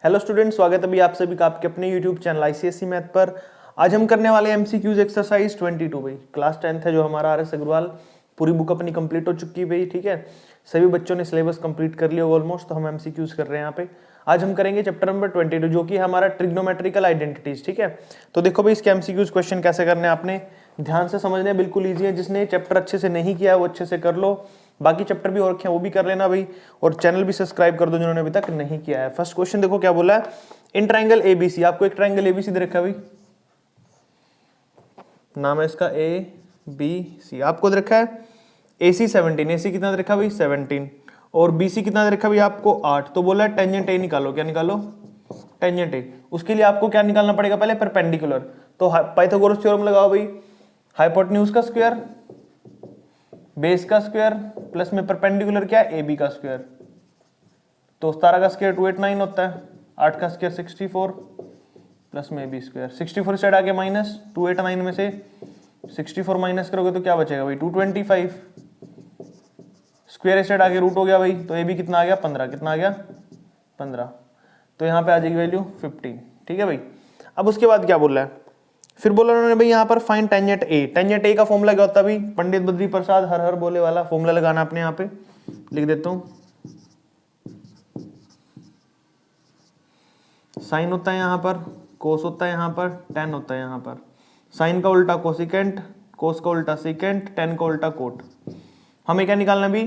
Hello student, स्वागत है अभी आप सभी का आपके अपने यूट्यूब चैनल आईसीएसई मैथ पर। आज हम करने वाले एमसीक्यूज एक्सरसाइज 22 भाई। क्लास 10th है जो हमारा आर.एस. अग्रवाल, पूरी बुक अपनी कंप्लीट हो चुकी है भाई। ठीक है, सभी बच्चों ने सिलेबस कंप्लीट कर लिया ऑलमोस्ट, तो हम एमसीक्यूज कर रहे हैं यहाँ पे। आज हम करेंगे चैप्टर नंबर 22 जो कि हमारा ट्रिग्नोमेट्रिकल आइडेंटिटीज। ठीक है, तो देखो भाई इसके एमसीक्यूज क्वेश्चन कैसे करने हैं आपने ध्यान से समझने हैं, बिल्कुल ईजी है। जिसने चैप्टर अच्छे से नहीं किया है वो अच्छे से कर लो, बाकी चैप्टर भी और रखे हैं वो भी कर लेना भाई, और चैनल भी सब्सक्राइब कर दो जिन्होंने अभी तक नहीं किया है। फर्स्ट क्वेश्चन देखो क्या बोला है, इन ट्राइंगल एबीसी, आपको एक ट्राइंगल एबीसी दे रखा है भाई, नाम है इसका ए बी सी, आपको दे रखा है AC 17, AC कितना दे रखा है भाई 17, और BC कितना दे रखा है भाई आपको 8। तो बोला है टेंजेंट ए निकालो, क्या निकालो टेंजेंट ए। उसके लिए आपको क्या निकालना पड़ेगा पहले, परपेंडिकुलर। तो पाइथागोरस थ्योरम लगाओ भाई, हाइपोटेन्यूज का स्क्वायर, बेस का स्क्वायर प्लस में परपेंडिकुलर क्या है AB का स्क्वायर। तो 17 का स्क्वायर 289 होता है, 8 का स्क्वायर 64 प्लस में AB स्क्वायर। 64 साइड आगे माइनस, 289 में से 64 माइनस करोगे तो क्या बचेगा भाई 225, स्क्वायर साइड आगे रूट हो गया भाई, तो AB कितना आ गया 15, कितना आ गया 15, तो यहाँ पे आ जाएगी वैल्यू 15। ठीक है भाई, अब उसके बाद क्या बोल रहा है, फिर बोला उन्होंने भाई यहाँ पर फाइंड टेंजेंट ए। टेंजेंट ए का फॉर्मूला क्या होता है भाई, पंडित बद्री प्रसाद हर हर बोले वाला फॉर्मूला लगाना अपने यहाँ पे, लिख देता हूँ। साइन होता है यहाँ पर, कोस होता है यहाँ पर, टेन होता है यहाँ पर। साइन का उल्टा कोसिकेंट, कोस का उल्टा सीकेंट, टेन का उल्टा कोट। हमें क्या निकालना भी,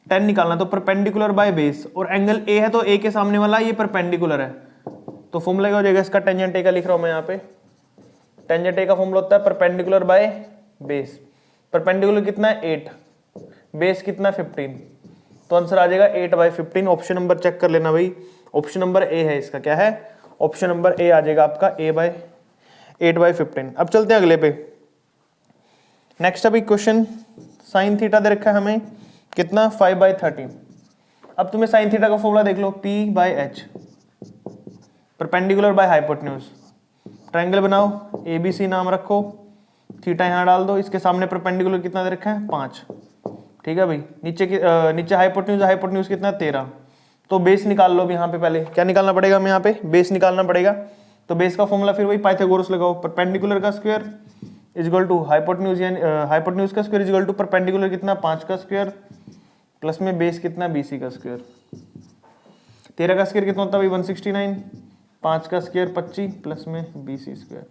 टेन निकालना। तो परपेंडिकुलर बाय बेस, और एंगल ए है तो ए के सामने वाला ये परपेंडिकुलर है, तो फॉर्मूला क्या हो जाएगा इसका, टेंजेंट ए का लिख रहा हूं मैं यहाँ पे। टेंजेंट ए का फॉर्मूला होता है परपेंडिकुलर बाय बेस। परपेंडिकुलर कितना है 8, बेस कितना है 15, तो आंसर आ जाएगा 8/15। ऑप्शन नंबर चेक कर लेना भाई, ऑप्शन नंबर ए है इसका, क्या है ऑप्शन नंबर ए आ जाएगा आपका 8/15। अब चलते हैं अगले पे। नेक्स्ट अभी क्वेश्चन, साइन थीटा दे रखा है हमें कितना 5/30। अब तुम्हें साइन थीटा का फॉर्मूला देख लो, P/H, perpendicular by hypotenuse. Triangle बनाओ, ABC नाम रखो, थीटा यहाँ डाल दो, इसके सामने परपेंडिकुलर कितना दे रखा है 5। ठीक है भाई, नीचे हाइपोटेन्यूज कितना 13। तो बेस निकाल लो, यहाँ पे पहले क्या निकालना पड़ेगा हमें, यहाँ पे बेस निकालना पड़ेगा। तो बेस का फॉर्मूला फिर वही पाइथागोरस लगाओ, परपेंडिकुलर का square is equal to hypotenuse, यानी हाइपोटेन्यूज का square is equal to perpendicular कितना 5 का स्क्वायर प्लस में बेस कितना BC का स्क्वायर। 13 का स्क्वायर कितना होता है भाई 169, 5 का स्क्वायर 25 प्लस में BC स्क्वायर।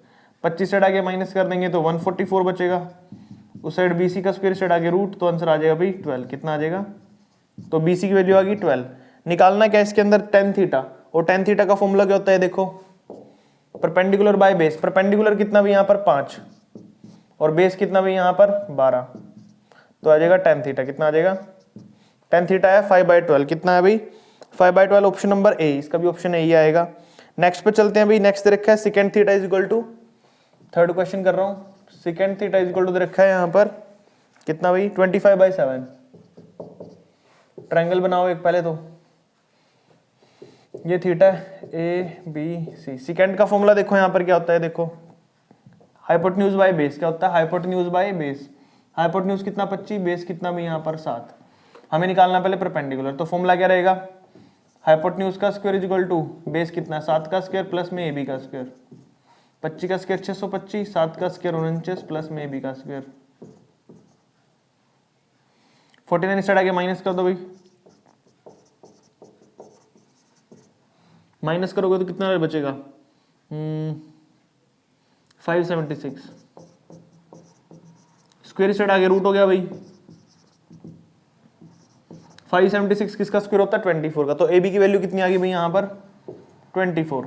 25 साइड आगे माइनस कर देंगे तो 144 बचेगा, उस साइड BC का स्क्वायर साइड आगे रूट, तो आंसर आ जाएगा भाई 12। कितना आ जाएगा, तो BC की वैल्यू आ गई 12। निकालना क्या इसके अंदर टेन थीटा, और टेन थीटा का फॉर्मूला क्या होता है देखो, परपेंडिकुलर बाय बेस। परपेंडिकुलर कितना भी यहाँ पर 5 और बेस कितना भी यहाँ पर 12, तो आ जाएगा टेन थीटा। कितना आ जाएगा, टेन थीटा है 5/12। कितना है भाई 5/12, ऑप्शन नंबर ए, इसका भी ऑप्शन ए ही आएगा। नेक्स्ट पे चलते हैं भाई, नेक्स्ट दे रखा है second theta is equal to, third question कर रहा हूँ, second theta is equal to दे रखा है यहाँ पर कितना भाई 25/7। ट्रायंगल बनाओ एक पहले, तो ये थीटा ABC। सेकेंड का फॉर्मूला देखो यहाँ पर क्या होता है, देखो हाइपोटेन्यूज बाय बेस। क्या होता है हाइपोटेन्यूज बाय बेस, हाइपोटेन्यूज कितना 25, बेस कितना भी यहाँ पर 7। हमें निकालना पहले परपेंडिकुलर, तो फॉर्मूला क्या रहेगा, हाइपोटेन्यूज का square is equal to base कितना 7 का स्क्वायर प्लस में AB का स्क्वायर। 25 का स्क्वायर 625, 7 का स्क्वायर 49 प्लस में AB का स्क्वायर। 49 साइड आगे माइनस कर दो भाई, माइनस करोगे तो कितना बचेगा 576, स्क्वायर साइड आगे रूट हो गया भाई। 576 किसका स्क्वायर होता है 24 का, तो AB की वैल्यू कितनी आ गई भाई यहाँ पर 24।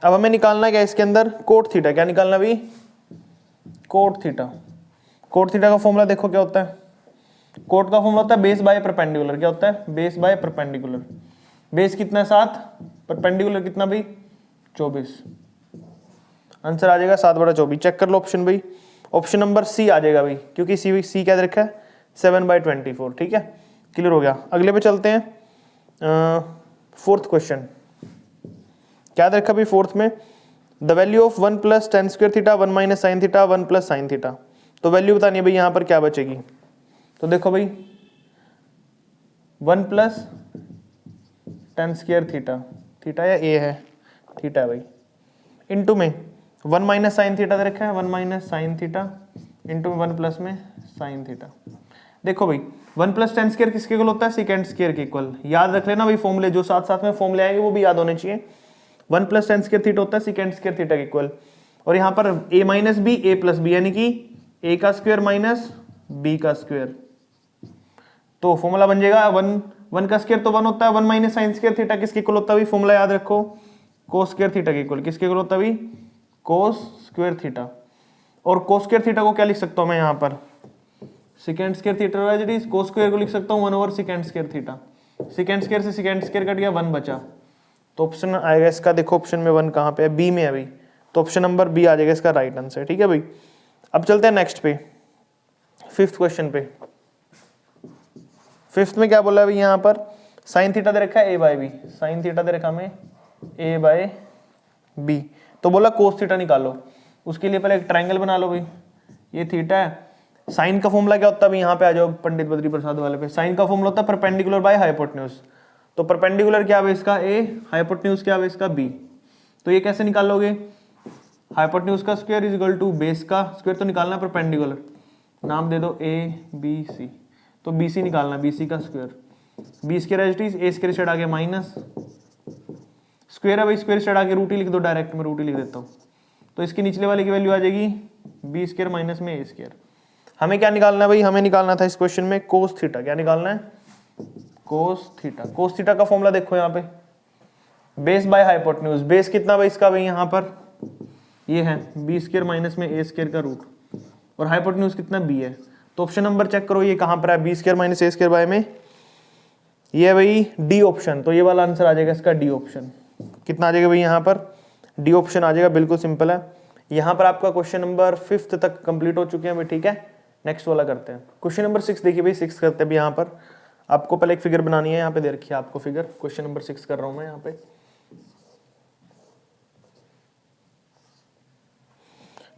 अब हमें निकालना क्या इसके अंदर कोट थीटा। क्या निकालना भाई कोट थीटा। कोट थीटा का फॉर्मूला देखो क्या होता है, कोट का फॉर्मूला होता है बेस बाय परपेंडिकुलर। क्या होता है बेस बाय परपेंडिकुलर। बेस कितना है 7, परपेंडिकुलर कितना भाई 24, आंसर आ जाएगा 7/24। चेक कर लो ऑप्शन भाई, ऑप्शन नंबर सी आ जाएगा भाई, क्योंकि सी क्या रखा है 7/24। ठीक है, क्लियर हो गया। अगले पे चलते हैं, फोर्थ क्वेश्चन क्या रखा भाई फोर्थ में, the value of 1 + tan square theta 1 - sin theta 1 + sin theta. तो वैल्यू बतानी है भाई यहाँ पर क्या बचेगी, तो देखो भाई 1 + tan स्क्वायर थीटा, थीटा या ए है, थीटा है भाई, इनटू में 1 माइनस साइन थीटा दे रखा है, 1 minus sine theta into 1 plus में साइन थीटा। देखो भाई 1 प्लस टेन स्क्वायर किसके इक्वल होता है, सेकेंड स्क्वायर के इक्वल। याद रख लेना भाई फॉर्मूले, जो साथ साथ में फॉर्मूले आएंगे वो भी याद होने चाहिए। 1 प्लस टेन स्क्वायर थीटा होता है सेकेंड स्क्वायर थीटा के इक्वल, और यहाँ पर a minus B A plus B, यानी कि a का स्क्वायर माइनस b का स्क्वायर। तो फॉर्मूला बन जाएगा 1 का स्क्वायर तो 1 होता है, 1 माइनस साइन स्क्वायर थीटा किसके इक्वल होता है, फॉर्मूला याद रखो, कोस स्क्वायर थीटा के इक्वल। किसके इक्वल होता है, कोस स्क्वायर थीटा। और कोस स्क्वायर थीटा को क्या लिख सकता हूं मैं यहाँ पर, secant square theta as it is, cos square को लिख सकता हूँ 1 over secant square theta. Secant square से सेकेंड स्क्वायर कट गया, 1 बचा, तो ऑप्शन आएगा इसका, देखो ऑप्शन में 1 कहाँ पे है, बी में है अभी, तो ऑप्शन नंबर बी आ जाएगा इसका राइट आंसर। ठीक है भाई, अब चलते हैं नेक्स्ट पे, फिफ्थ क्वेश्चन पे। फिफ्थ में क्या बोला है भाई, यहाँ पर साइन थीटा दे रखा है ए बाय बी, साइन थीटा दे रखा हमें ए बाय बी, तो बोला कोस थीटा निकालो। उसके लिए पहले एक ट्रायंगल बना लो भाई, ये थीटा है। साइन का फॉर्मूला क्या होता है भाई, यहाँ पे आ जाओ पंडित बद्री प्रसाद वाले पे। साइन का फॉर्मूला होता है परपेंडिकुलर बाय हाइपोटेन्यूज, तो परपेंडिकुलर क्या है इसका ए, हाइपोटेन्यूज क्या है इसका बी। तो ये कैसे निकाल लोगे, हाइपोटेन्यूज का square is equal to base का स्क्वायर, तो निकालना है परपेंडिकुलर, नाम दे दो ए बी सी, तो बी सी निकालना, बी सी का square, B square as it is, A square side आगे माइनस स्क्वायर है भाई, स्क्वायर साइड आगे रूट ही लिख दो, डायरेक्ट में रूट ही लिख देता हूँ। तो इसकी निचले वाले की वैल्यू आ जाएगी बी स्क्वायर माइनस में ए स्क्वायर। हमें क्या निकालना है भाई, हमें निकालना था इस क्वेश्चन में कोस थीटा। क्या निकालना है, कोस थीटा। कोस थीटा का फॉर्मूला देखो यहाँ पे, बेस बाय हाइपोटेन्यूज। बेस कितना भाई इसका भाई, यहाँ पर ये है बी स्क्वायर माइनस में ए स्क्वायर का रूट, और हाइपोटेन्यूज कितना बी है। तो ऑप्शन नंबर चेक करो, ये कहाँ पर है, B square minus A square by में, ये है भाई डी ऑप्शन। तो ये वाला आंसर आ जाएगा इसका डी ऑप्शन। कितना आ जाएगा भाई, यहाँ पर डी ऑप्शन आ जाएगा, बिल्कुल सिंपल है। यहाँ पर आपका क्वेश्चन नंबर 5 तक कंप्लीट हो चुके हैं भाई। ठीक है, नेक्स्ट वाला करते हैं, क्वेश्चन नंबर 6 देखिए भाई, 6 करते हैं। यहाँ पर आपको पहले एक फिगर बनानी है, यहाँ पे दे रखी है आपको फिगर, क्वेश्चन नंबर 6 कर रहा हूं मैं यहाँ पे।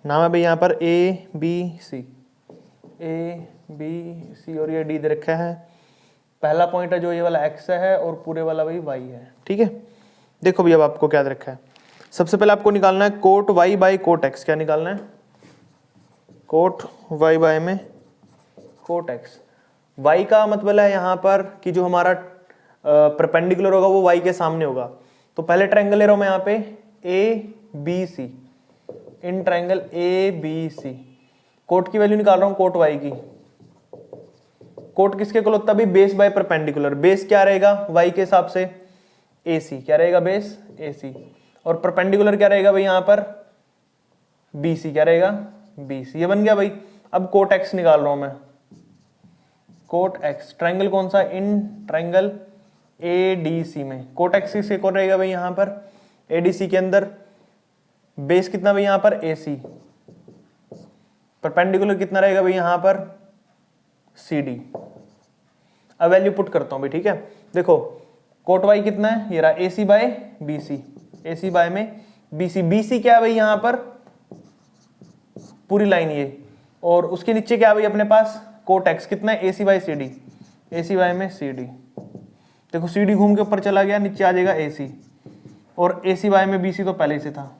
नाम है भाई यहाँ पर ए बी सी, ए बी सी, और ये डी दे रखा है। पहला पॉइंट है जो ये वाला एक्स है, और पूरे वाला भाई वाई है। ठीक है, देखो भैया अब आपको क्या दे रखा है, सबसे पहले आपको निकालना है cot Y by cot X. क्या निकालना है, कोट वाई बाय में कोट एक्स। वाई का मतलब है यहाँ पर कि जो हमारा परपेंडिकुलर होगा वो वाई के सामने होगा। तो पहले ट्रायंगल ले रहा हूं मैं यहाँ पे A B C, in triangle A B C. Cot की वैल्यू निकाल रहा हूं, कोट वाई की। कोट किसके इक्वल होता है, बेस बाय परपेंडिकुलर। बेस क्या रहेगा वाई के हिसाब से, ए सी। क्या रहेगा, बेस ए सी। और परपेंडिकुलर क्या रहेगा भाई यहाँ पर, बी सी। क्या रहेगा, बी सी। ये बन गया भाई। अब कोट एक्स निकाल रहा हूं मैं, कोट एक्स। ट्रायंगल कौन सा, इन ट्रायंगल ए डी सी में। कोट एक्स किसके इक्वल रहेगा भाई यहाँ पर, ए डी सी के अंदर। बेस कितना भाई यहाँ पर, ए सी। परपेंडिकुलर कितना रहेगा भाई यहाँ पर, सी डी। अब वैल्यू पुट करता हूं भाई। ठीक है, देखो कोट वाई कितना है, ये रहा ए सी बाय बी सी, ए सी बाय में बी सी। बी सी क्या है भाई यहाँ पर, पूरी लाइन ये, और उसके नीचे क्या है भाई अपने पास, कोट एक्स कितना है, ए सी बाय सी डी, ए सी बाय में सी डी। देखो सी डी घूम के ऊपर चला गया, नीचे आ जाएगा ए सी, और ए सी बाय में बी सी तो पहले से था।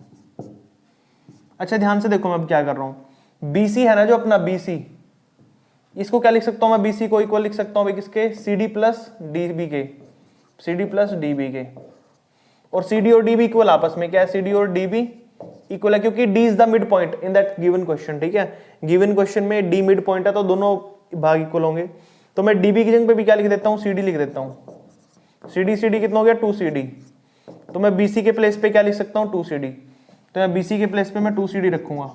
अच्छा ध्यान से देखो मैं अब क्या कर रहा हूं, बी सी है ना जो अपना बी सी, इसको क्या लिख सकता हूं मैं, बी सी को इक्वल लिख सकता हूं भाई किसके, C D plus D B के, C D plus D B के। और सी डी और डी बी इक्वल आपस में क्या है, सी डी और डी बी इक्वल है, क्योंकि D is the midpoint in that given question. ठीक है, गिवन क्वेश्चन में डी मिड पॉइंट है, तो दोनों भाग इक्वल होंगे। तो मैं डी बी की जगह पे भी क्या लिख देता हूँ, सी डी लिख देता हूँ। सी डी कितना हो गया, 2 सी डी। तो मैं बी सी के प्लेस पे क्या लिख सकता हूँ, 2 सी डी। तो मैं बी सी के प्लेस पे मैं 2 सी डी रखूंगा।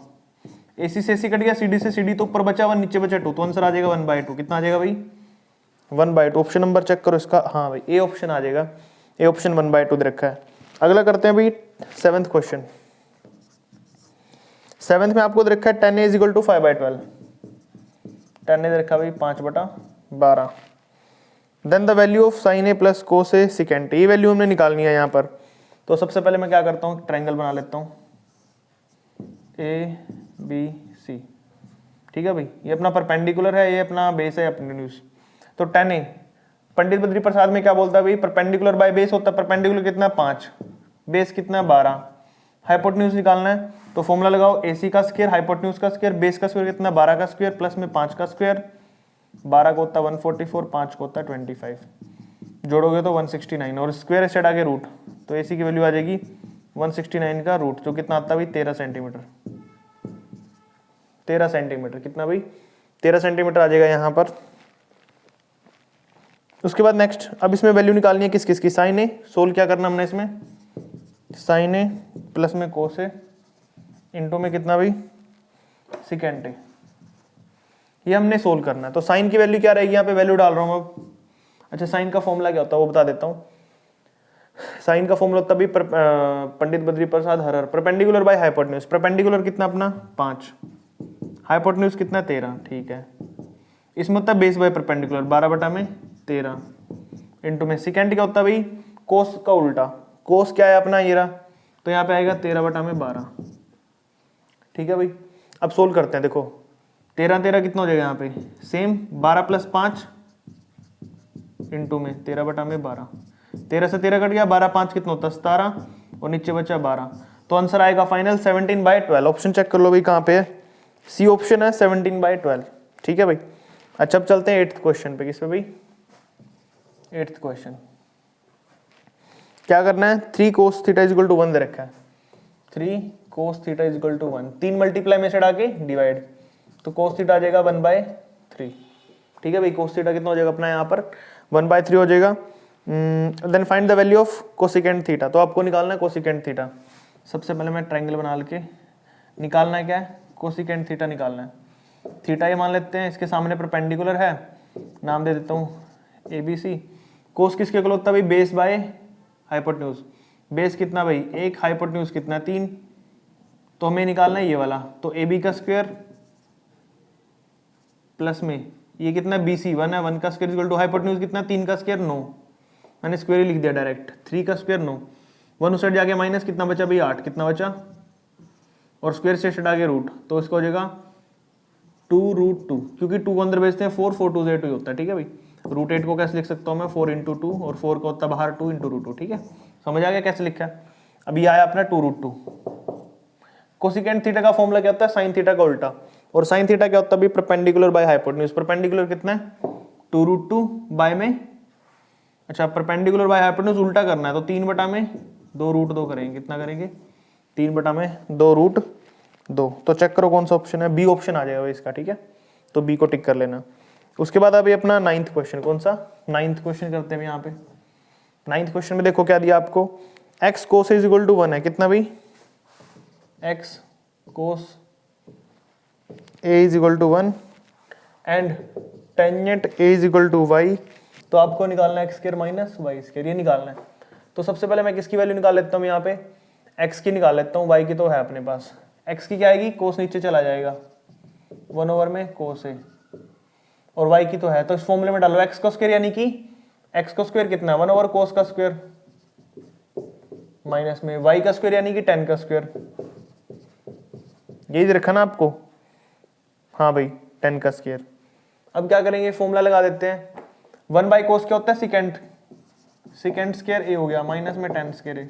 ए सी से सी कट गया, सी डी से सी डी, तो ऊपर बचा 1, नीचे बचा 2, तो आंसर आ जाएगा 1/2। कितना आ जाएगा भाई, 1/2। ऑप्शन नंबर चेक करो इसका, हाँ भाई ए ऑप्शन आ जाएगा, ए ऑप्शन 1/2 दे रखा है। अगला करते हैं भाई 7th क्वेश्चन। 7th में आपको दे रखा है 10a = 5/12। 10a दे रखा है भाई 5/12। Then the value of sin a plus cos a secant। ये वैल्यू हमने निकालनी है यहाँ पर। तो सबसे पहले मैं क्या करता हूँ, ट्रायंगल बना लेता हूँ ए बी सी। ठीक है भाई, ये अपना परपेंडिकुलर है, ये अपना बेस है हाइपोटेन्यूज। तो 10a, पंडित बद्री प्रसाद में क्या बोलता है भाई, परपेंडिकुलर बाय बेस होता है। परपेंडिकुलर कितना है, 5। बेस कितना है 12, हाइपोटेन्यूज निकालना है तो फॉर्मूला लगाओ AC का स्क्वायर हाइपोटेन्यूज का स्क्वायर, बेस का स्क्वायर कितना 12 का स्क्वायर प्लस में 5 का स्क्वायर, 12 को होता है 144, 5 को होता है 25, जोड़ोगे तो 169 और स्क्वायर से हटा के रूट, तो AC की वैल्यू आ जाएगी 169 का रूट, जो कितना आता है भाई 13 सेंटीमीटर, 13 सेंटीमीटर कितना भाई 13 सेंटीमीटर आ जाएगा यहाँ पर। उसके बाद नेक्स्ट, अब इसमें वैल्यू निकालनी है किस किस की, साइन ए, सोल्व क्या करना हमने इसमें, साइन ए प्लस में कोस ए इंटू में कितना भाई सिकेंट ए, ये हमने सोल्व करना है। तो साइन की वैल्यू क्या रहेगी, यहाँ पे वैल्यू डाल रहा हूँ अब। अच्छा साइन का फॉर्मूला क्या होता है वो बता देता हूँ। साइन का फॉर्मूला होता है पंडित बद्री प्रसाद हरर, परपेंडिकुलर बाय हाइपोटेन्यूज, परपेंडिकुलर कितना अपना 5, हाइपोटेन्यूज कितना 13, ठीक है। इसमें होता है बेस बाय परपेंडिकुलर 12/13 इंटू में सिकेंड क्या होता है भाई कोस का उल्टा, कोस क्या है अपना ये रहा, तो यहाँ पे आएगा 13/12, ठीक है भाई। अब सोल्व करते हैं, देखो 13 कितना हो जाएगा यहाँ पे सेम 12 + 5 इंटू में 13/12, 13 से 13 कट गया, 12 5 कितना होता है 17 और नीचे बचा 12, तो आंसर आएगा फाइनल 17/12। ऑप्शन चेक कर लो भाई कहाँ पे है, सी ऑप्शन है 17/12, ठीक है भाई। अच्छा अब चलते हैं 8th क्वेश्चन पे, किस पे भाई 8th क्वेश्चन क्या करना है, 3 cos θ = 1 दे रखा है, 3 cos θ = 1, 3 मल्टीप्लाई में से हटा के डिवाइड, तो cos θ आ जाएगा 1/3, ठीक है भाई। cos θ कितना हो जाएगा अपना यहाँ पर 1/3 हो जाएगा। Then find the value of cosecant theta, तो आपको निकालना है कोसिकेंट थीटा। सबसे पहले मैं ट्रायंगल बना के निकालना है क्या है कोसिकेंट थीटा निकालना है। थीटा ये मान लेते हैं, इसके सामने परपेंडिकुलर है, नाम दे देता हूँ ABC। कोस किसके इक्वल होता है भाई बेस बाय हाइपोटेन्यूज, बेस कितना भाई 1, हाइपोटेन्यूज कितना 3, तो हमें निकालना है ये वाला, तो AB का स्क्वायर प्लस में ये कितना BC 1 है, 1 का स्क्वायर इक्वल टू हाइपोटेन्यूज कितना 3 का स्क्वायर 9, मैंने स्क्वायर ही लिख दिया डायरेक्ट, 3 का स्क्वायर 9, 1 उस साइड जाके माइनस कितना बचा भाई 8, कितना बचा और स्क्वायर से हटा के रूट, तो इसका हो जाएगा 2√2, क्योंकि 2 को अंदर भेजते हैं 4, 4 2 से 2 होता है, ठीक है भाई। √8 को कैसे लिख सकता हूँ मैं 4 × 2 और 4 का होता है बाहर 2 × √2, ठीक है, समझ आ गया कैसे लिखा है। अभी आया अपना 2√2। कोसिकेंट थीटा का फॉर्मूला क्या होता है साइन थीटा का उल्टा, और साइन थीटा क्या होता है परपेंडिकुलर बाय हाइपोटेन्यूज, परपेंडिकुलर कितना है 2√2 बाय में, अच्छा परपेंडिकुलर बाय हाइपोटेन्यूज उल्टा करना है, तो 3/2 करेंगे, कितना करेंगे 3/2 2, तो चेक करो कौन सा ऑप्शन है, बी ऑप्शन आ जाएगा इसका, ठीक है, तो बी को टिक कर लेना। उसके बाद अभी अपना 9th क्वेश्चन, कौन सा 9th क्वेश्चन करते हैं यहाँ पे। 9th क्वेश्चन में देखो क्या दिया आपको, x cos A = 1 है, कितना भाई x cos A = 1 and tangent A = y, तो आपको निकालना है x² - y², ये निकालना है। तो सबसे पहले मैं किसकी वैल्यू निकाल लेता हूँ यहाँ पे, x की निकाल लेता हूँ, y की तो है अपने पास, x की क्या आएगी cos नीचे चला जाएगा 1 cos A, और y की तो है, तो इस फॉर्मूले में डालो x का स्क्वायर, यानी कि x का स्क्वायर कितना 1 cos का स्क्वायर माइनस में y का स्क्वायर यानी कि 10 का स्क्वायर, यही रखा ना आपको, हाँ भाई 10 का स्क्वायर। अब क्या करेंगे फॉर्मूला लगा देते हैं, 1 cos क्या होता है सिकेंड स्क्वायर a हो गया माइनस में 10 स्क्वायर a,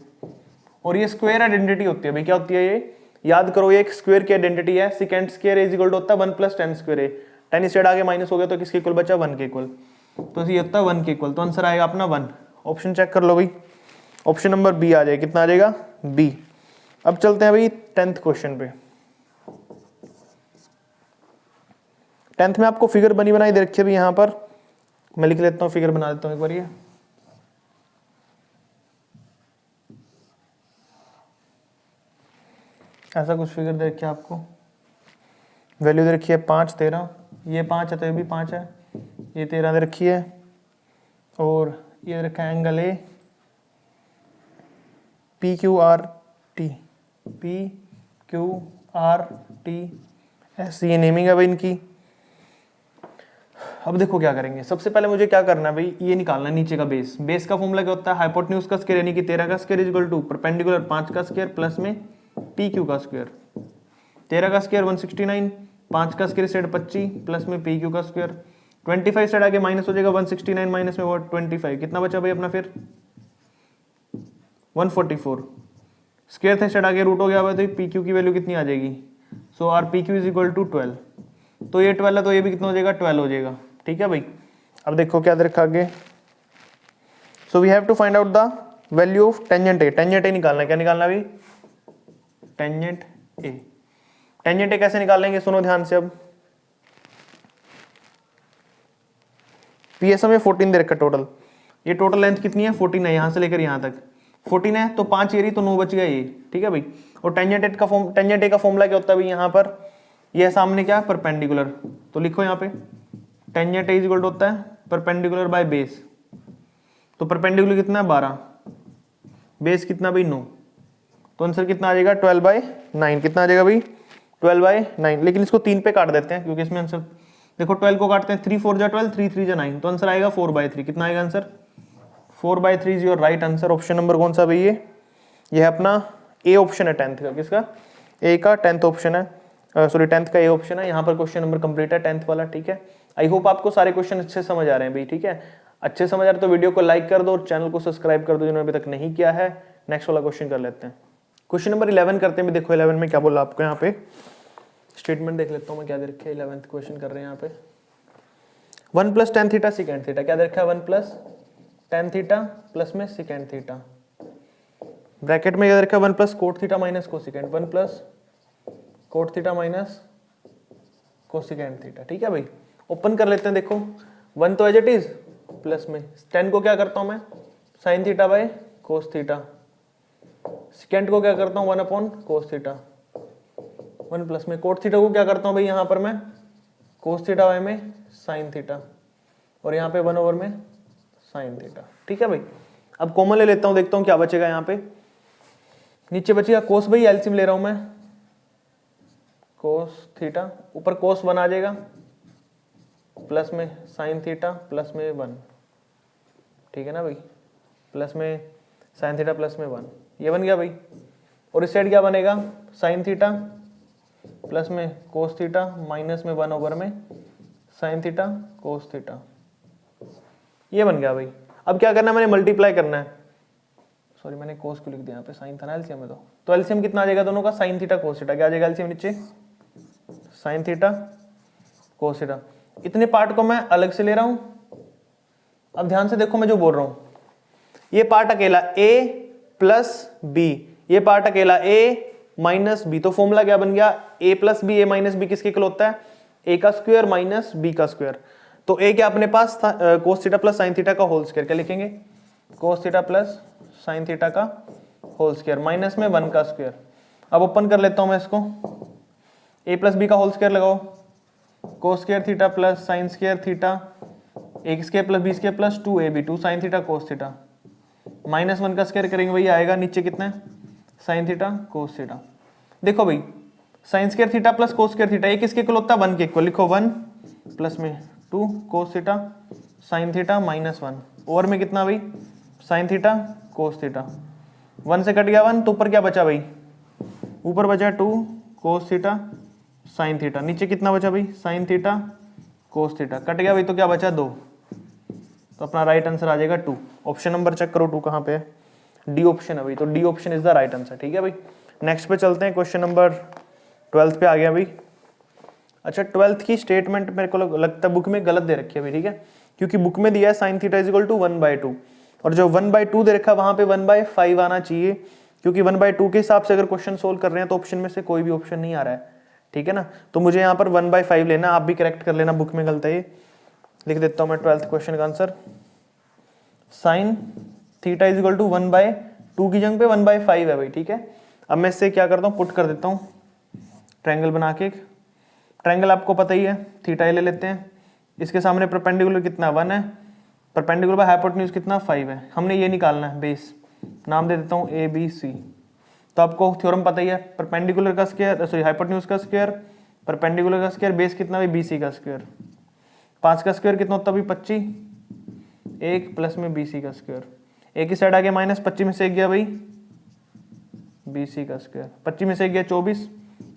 और ये स्क्वायर आइडेंटिटी होती है भाई, क्या होती है ये याद करो, ये एक स्क्वायर की आइडेंटिटी है, सिकेंड स्क्वायर a = होता है 1 + 10 स्क्वायर a, 10 इस साइड आगे माइनस हो गया तो किसके इक्वल बचा 1 के इक्वल, तो ये होता है 1 के इक्वल, तो आंसर आएगा अपना 1। ऑप्शन चेक कर लो भाई, ऑप्शन नंबर बी आ जाए, कितना आ जाएगा बी। अब चलते हैं भाई 10th क्वेश्चन पे। 10th में आपको फिगर बनी बनाई दे रखी है भाई, यहाँ पर मैं लिख लेता हूँ, फिगर बना देता हूँ एक बार, ये ऐसा कुछ फिगर दे रखी है आपको, वैल्यू दे रखी है 5 13, ये 5 है तो ये भी 5 है, ये 13 दे रखी है, और ये दे रखा है एंगल ए PQRT, ऐसी ये नेमिंग है भाई इनकी। अब देखो क्या करेंगे, सबसे पहले मुझे क्या करना है भाई, ये निकालना है नीचे का बेस, बेस का फॉर्मूला क्या होता है हाइपोटेन्यूज का स्क्वायर यानी कि 13 का स्क्वायर = परपेंडिकुलर 5 का स्क्वायर प्लस में PQ का स्क्वायर, 13 का स्क्वायर 169, 5 का स्क्वायर सेट 25 प्लस में PQ का स्क्वायर, 25 साइड आगे माइनस हो जाएगा, 169 माइनस में 25, कितना बचा भाई अपना फिर 144, स्क्वायर से स्टार्ट आगे रूट हो गया हुआ, तो पी क्यू की वैल्यू कितनी आ जाएगी, so R P Q is equal to 12, तो ये 12 है तो ये भी कितना हो जाएगा 12 हो जाएगा। ठीक है भाई, अब देखो क्या दे रखा आगे, so we have to find out the value of tangent A. Tangent A निकालना है, क्या निकालना है भाई, टेंजेंट ए। टेंजेंट ए कैसे निकाल लेंगे, सुनो ध्यान से। अब पीएसएम में 14 दे रखा टोटल, ये टोटल लेंथ कितनी है 14 है, यहां से लेकर यहां तक 14 है, तो 5 एरी तो 9 बच गया ये। ठीक है भाई, और टेंजेंट ए का फॉर्मूला क्या होता है भाई, यहाँ पर ये सामने क्या है परपेंडिकुलर, तो लिखो यहाँ पे tangent A is equal to होता है परपेंडिकुलर बाय बेस, तो परपेंडिकुलर कितना है 12, बेस कितना भाई 9, तो आंसर कितना आ जाएगा 12/9, कितना आ जाएगा भाई 12/9। लेकिन इसको 3 पे काट देते हैं क्योंकि इसमें आंसर देखो 12 को काटते हैं 3 4 जा 12, 3 3 जा 9, तो आंसर आएगा 4/3। कितना आएगा answer 4/3 is your right answer. Option number कौन सा भाई, ये है अपना ए ऑप्शन है 10th का, किसका ए का 10th ऑप्शन है, सॉरी 10th का ए ऑप्शन है। यहाँ पर क्वेश्चन नंबर कंप्लीट है 10th वाला। ठीक है, आई होप आपको सारे क्वेश्चन अच्छे समझ आ रहे हैं भाई। ठीक है, अच्छे समझ आ रहे तो वीडियो को लाइक कर दो और चैनल को सब्सक्राइब कर दो जिन्होंने अभी तक नहीं किया है। नेक्स्ट वाला क्वेश्चन कर लेते हैं, क्वेश्चन नंबर 11 करते हैं। देखो 11 में क्या बोला आपको, यहाँ पे स्टेटमेंट देख लेता हूँ मैं क्या दे रखा है। 11th क्वेश्चन कर रहे हैं यहाँ पे 1 + tan थीटा सेकेंड थीटा, क्या दे रखा है 1 + tan थीटा प्लस में सेकेंड थीटा, ब्रैकेट में क्या दे रखा है 1 + cot theta minus cosecant, 1 + cot theta minus cosecant theta. ठीक है भाई, ओपन कर लेते हैं। देखो 1 तो एज इट इज प्लस में 10 को क्या करता हूं मैं sin theta by cos theta, second को क्या करता हूं 1/cos थीटा, 1 प्लस में cot थीटा को क्या करता हूं भाई यहाँ पर मैं cos थीटा बाय में sin थीटा, और यहाँ पे 1/में sin थीटा। ठीक है भाई, अब कॉमन ले लेता हूं, देखता हूं क्या बचेगा। यहाँ पे नीचे बचेगा cos, भाई एलसीएम ले रहा हूं मैं, cos थीटा ऊपर cos 1 आ जाएगा प्लस में sin थीटा प्लस में 1। ठीक है ना भाई, प्लस में sin थीटा प्लस में 1, ये बन गया भाई। और इस साइड क्या बनेगा sin थीटा प्लस में cos थीटा माइनस में 1/में sin थीटा cos थीटा, ये बन गया भाई। अब क्या करना है, मैंने मल्टीप्लाई करना है, सॉरी मैंने cos को लिख दिया यहाँ पे, sin था ना एलसीएम में, तो एलसीएम कितना आ जाएगा दोनों का sin थीटा cos थीटा, क्या आ जाएगा एलसीएम नीचे sin थीटा cos थीटा। इतने पार्ट को मैं अलग से ले रहा हूं। अब ध्यान से देखो मैं जो बोल रहा हूं, ये पार्ट अकेला a + b, ये पार्ट अकेला a - b, तो फॉर्मूला क्या बन गया a + b, a - b किसके इक्वल होता है a का स्क्वायर माइनस b का स्क्वायर। तो a क्या अपने पास था cos theta plus sin theta का होल स्क्वायर, क्या लिखेंगे cos theta plus sin theta का होल स्क्वायर माइनस में 1 का स्क्वायर। अब ओपन कर लेता हूं मैं इसको, a + b का होल स्क्वायर लगाओ, cos square theta plus sin square theta a square plus b square plus 2ab 2 sin theta cos theta minus 1 का स्क्वायर करेंगे भाई, आएगा नीचे कितना है sin थीटा cos थीटा। देखो भाई sin square theta plus cos square theta ये किसके इक्वल होता है 1 के इक्वल, लिखो 1 प्लस में 2 cos theta sin theta minus 1, over में कितना भाई sin थीटा cos थीटा, 1 से कट गया 1, तो ऊपर क्या बचा भाई, ऊपर बचा 2 cos थीटा sin थीटा, नीचे कितना बचा भाई sin theta cos theta, cut गया भाई तो क्या बचा 2, तो अपना राइट आंसर आ जाएगा 2। ऑप्शन नंबर चेक करो 2 कहाँ पे है, डी ऑप्शन है भाई, तो D option is the right answer. ठीक है भाई, नेक्स्ट पे चलते हैं, क्वेश्चन नंबर 12 पे आ गया भाई। अच्छा 12th की स्टेटमेंट मेरे को लगता है बुक में गलत दे रखी है भाई, ठीक है, क्योंकि बुक में दिया है sin theta is equal to 1/2, और जो 1/2 दे रखा है वहां पे 1/5 आना चाहिए, क्योंकि 1/2 के हिसाब से अगर क्वेश्चन सोल्व कर रहे हैं तो ऑप्शन में से कोई भी ऑप्शन नहीं आ रहा है। ठीक है ना, तो मुझे यहाँ पर 1/5 लेना, आप भी करेक्ट कर लेना, बुक में गलत है ये। लिख देता हूँ मैं 12th क्वेश्चन का answer, sin theta is equal to 1/2 की जगह पे 1/5 है भाई। ठीक है, अब मैं इससे क्या करता हूँ, पुट कर देता हूँ, ट्रायंगल बना के, ट्रायंगल आपको पता ही है, थीटा ले लेते हैं, इसके सामने परपेंडिकुलर कितना 1 है, परपेंडिकुलर बाय हाइपोटेन्यूज कितना 5 है, हमने ये निकालना है बेस, नाम दे देता हूँ ABC। तो आपको थ्योरम पता ही है, परपेंडिकुलर का स्क्वायर सॉरी हाइपोटेन्यूज का स्क्वायर, परपेंडिकुलर का स्क्वायर, बेस कितना भी BC का स्क्वायर, 5 का स्क्वायर कितना होता है 25, 1 प्लस में BC का स्क्वायर, एक ही साइड आ गया माइनस, 25 में से एक गया भाई BC का स्क्वायर, 25 में से एक गया 24,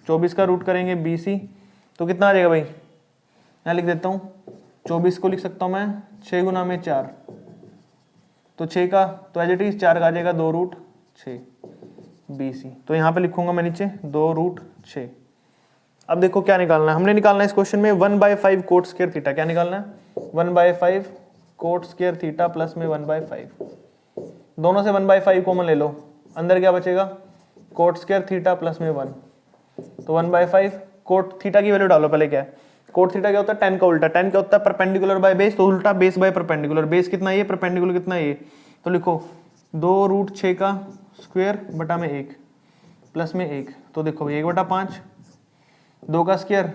24 का रूट करेंगे BC, तो कितना आ जाएगा भाई, यहाँ लिख देता हूँ 24 को लिख सकता हूँ मैं 6 गुना में 4, तो 6 का तो एज इट इज 4 का आ जाएगा 2√6, बी सी। तो यहाँ पे लिखूंगा मैं नीचे 2√6। अब देखो क्या निकालना है, हमने निकालना है इस क्वेश्चन में 1/5 कोट स्क्वायर थीटा। क्या निकालना है? 1/5 कोट स्क्वायर थीटा प्लस में 1/5। दोनों से 1/5 कॉमन ले लो, अंदर क्या बचेगा? कोट स्क्वायर थीटा प्लस में 1। तो 1/5 कोट थीटा की वैल्यू डालो पहले। क्या है कोट थीटा? क्या होता है? tan का उल्टा। tan क्या होता है? परपेंडिकुलर बाय बेस, तो उल्टा बेस बाय परपेंडिकुलर। बेस कितना है? ये परपेंडिकुलर कितना है? ये। तो लिखो 2√6 का स्क्वायर बटा में 1 प्लस में 1। तो देखो 1/5, 2 का स्क्वायर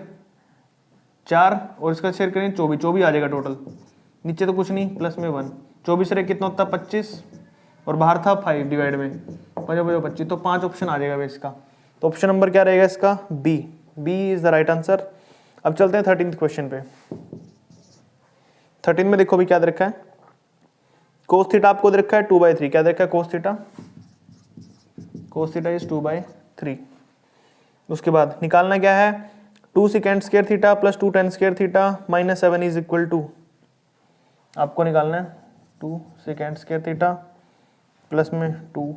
4 और इसका स्क्वायर करें 24, 24 आ जाएगा टोटल। नीचे तो कुछ नहीं, प्लस में 1। 24 से कितना होता है? 25 और बाहर था 5 डिवाइड में 25, तो 5 ऑप्शन आ जाएगा इसका। तो ऑप्शन नंबर क्या रहेगा इसका? B. B is the right answer. अब चलते हैं 13th क्वेश्चन पे। 13 में देखो भी क्या दे रखा है। कोस थीटा आपको दे रखा है 2/3। क्या दे रखा है? Cos theta, cos theta is 2/3। उसके बाद निकालना क्या है? 2 secant square theta plus 2 tan square theta minus 7 is equal to, आपको निकालना है 2 सेकेंड स्क्वायर थीटा प्लस में 2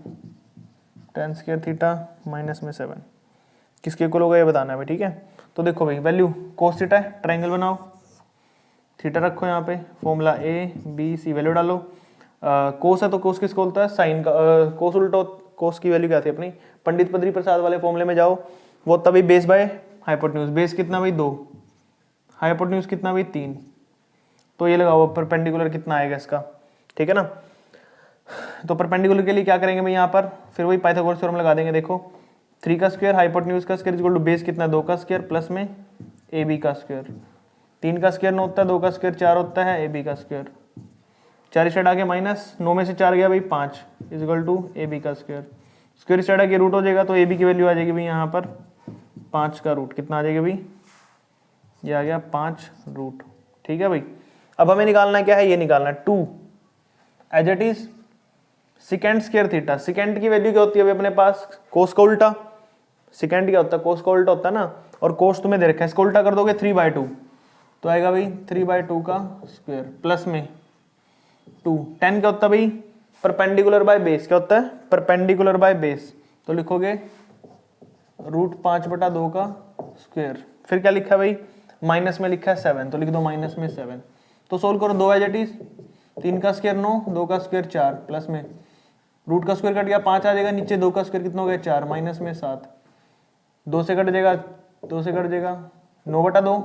tan स्क्वायर थीटा माइनस में 7 किसके इक्वल होगा ये बताना है भाई, ठीक है। तो देखो भाई वैल्यू कोस थीटा है, ट्रायंगल बनाओ, थीटा रखो यहाँ पे, formula A B C, value डालो। कोस है तो कोस किसको बोलता है? साइन का। कोस उल्टा, कोस की वैल्यू क्या थी अपनी? पंडित बद्री प्रसाद वाले फॉर्मूले में जाओ, वो तभी बेस बाय हाइपोटेन्यूज। बेस कितना भाई? 2, हाइपोटेन्यूज कितना भाई? 3। तो ये लगाओ परपेंडिकुलर कितना आएगा इसका, ठीक है ना। तो परपेंडिकुलर के लिए क्या करेंगे भाई यहाँ पर? फिर वही पाइथागोरस थ्योरम लगा देंगे। देखो 3 का स्क्वायर हाइपोटेन्यूज का स्क्वायर इक्वल टू बेस कितना? 2 का स्क्वायर प्लस में ए बी का स्क्वायर। 3 का स्क्वायर 9 होता है, 2 का स्क्वायर 4 होता है, ए बी का स्क्वायर 4 साइड आगे माइनस 9 में से 4 गया भाई 5 is equal to A B का स्क्वायर। स्क्वायर साइड आगे रूट हो जाएगा, तो ए बी की वैल्यू आ जाएगी भाई यहाँ पर 5 का रूट। कितना आ जाएगा भाई? ये आ गया 5 रूट, ठीक है भाई। अब हमें निकालना क्या है? ये निकालना है 2 as it is secant square theta. Secant की वैल्यू क्या होती है अपने पास? कोस का उल्टा। सेकेंड क्या होता है? कोस का उल्टा होता है ना। और कोस तुम्हें दे रखा है, इसको उल्टा कर दोगे 3/2, तो आएगा भाई 3/2 का स्क्वायर प्लस में 2। tan क्या होता है भाई? Perpendicular by base. क्या होता है? Perpendicular by base. तो लिखोगे √5/2 का स्क्वायर। फिर क्या लिखा है भाई? माइनस में लिखा है 7, तो लिख दो माइनस में 7। तो सोल्व करो 2 एज इट इज। 3 का स्क्वायर 9, 2 का स्क्वायर 4 प्लस में रूट का स्क्वायर कट गया 5 आ जाएगा, नीचे 2 का स्क्वायर कितना हो गया? 4 माइनस में 7, 2 से कट जाएगा, 2 से कट जाएगा 9/2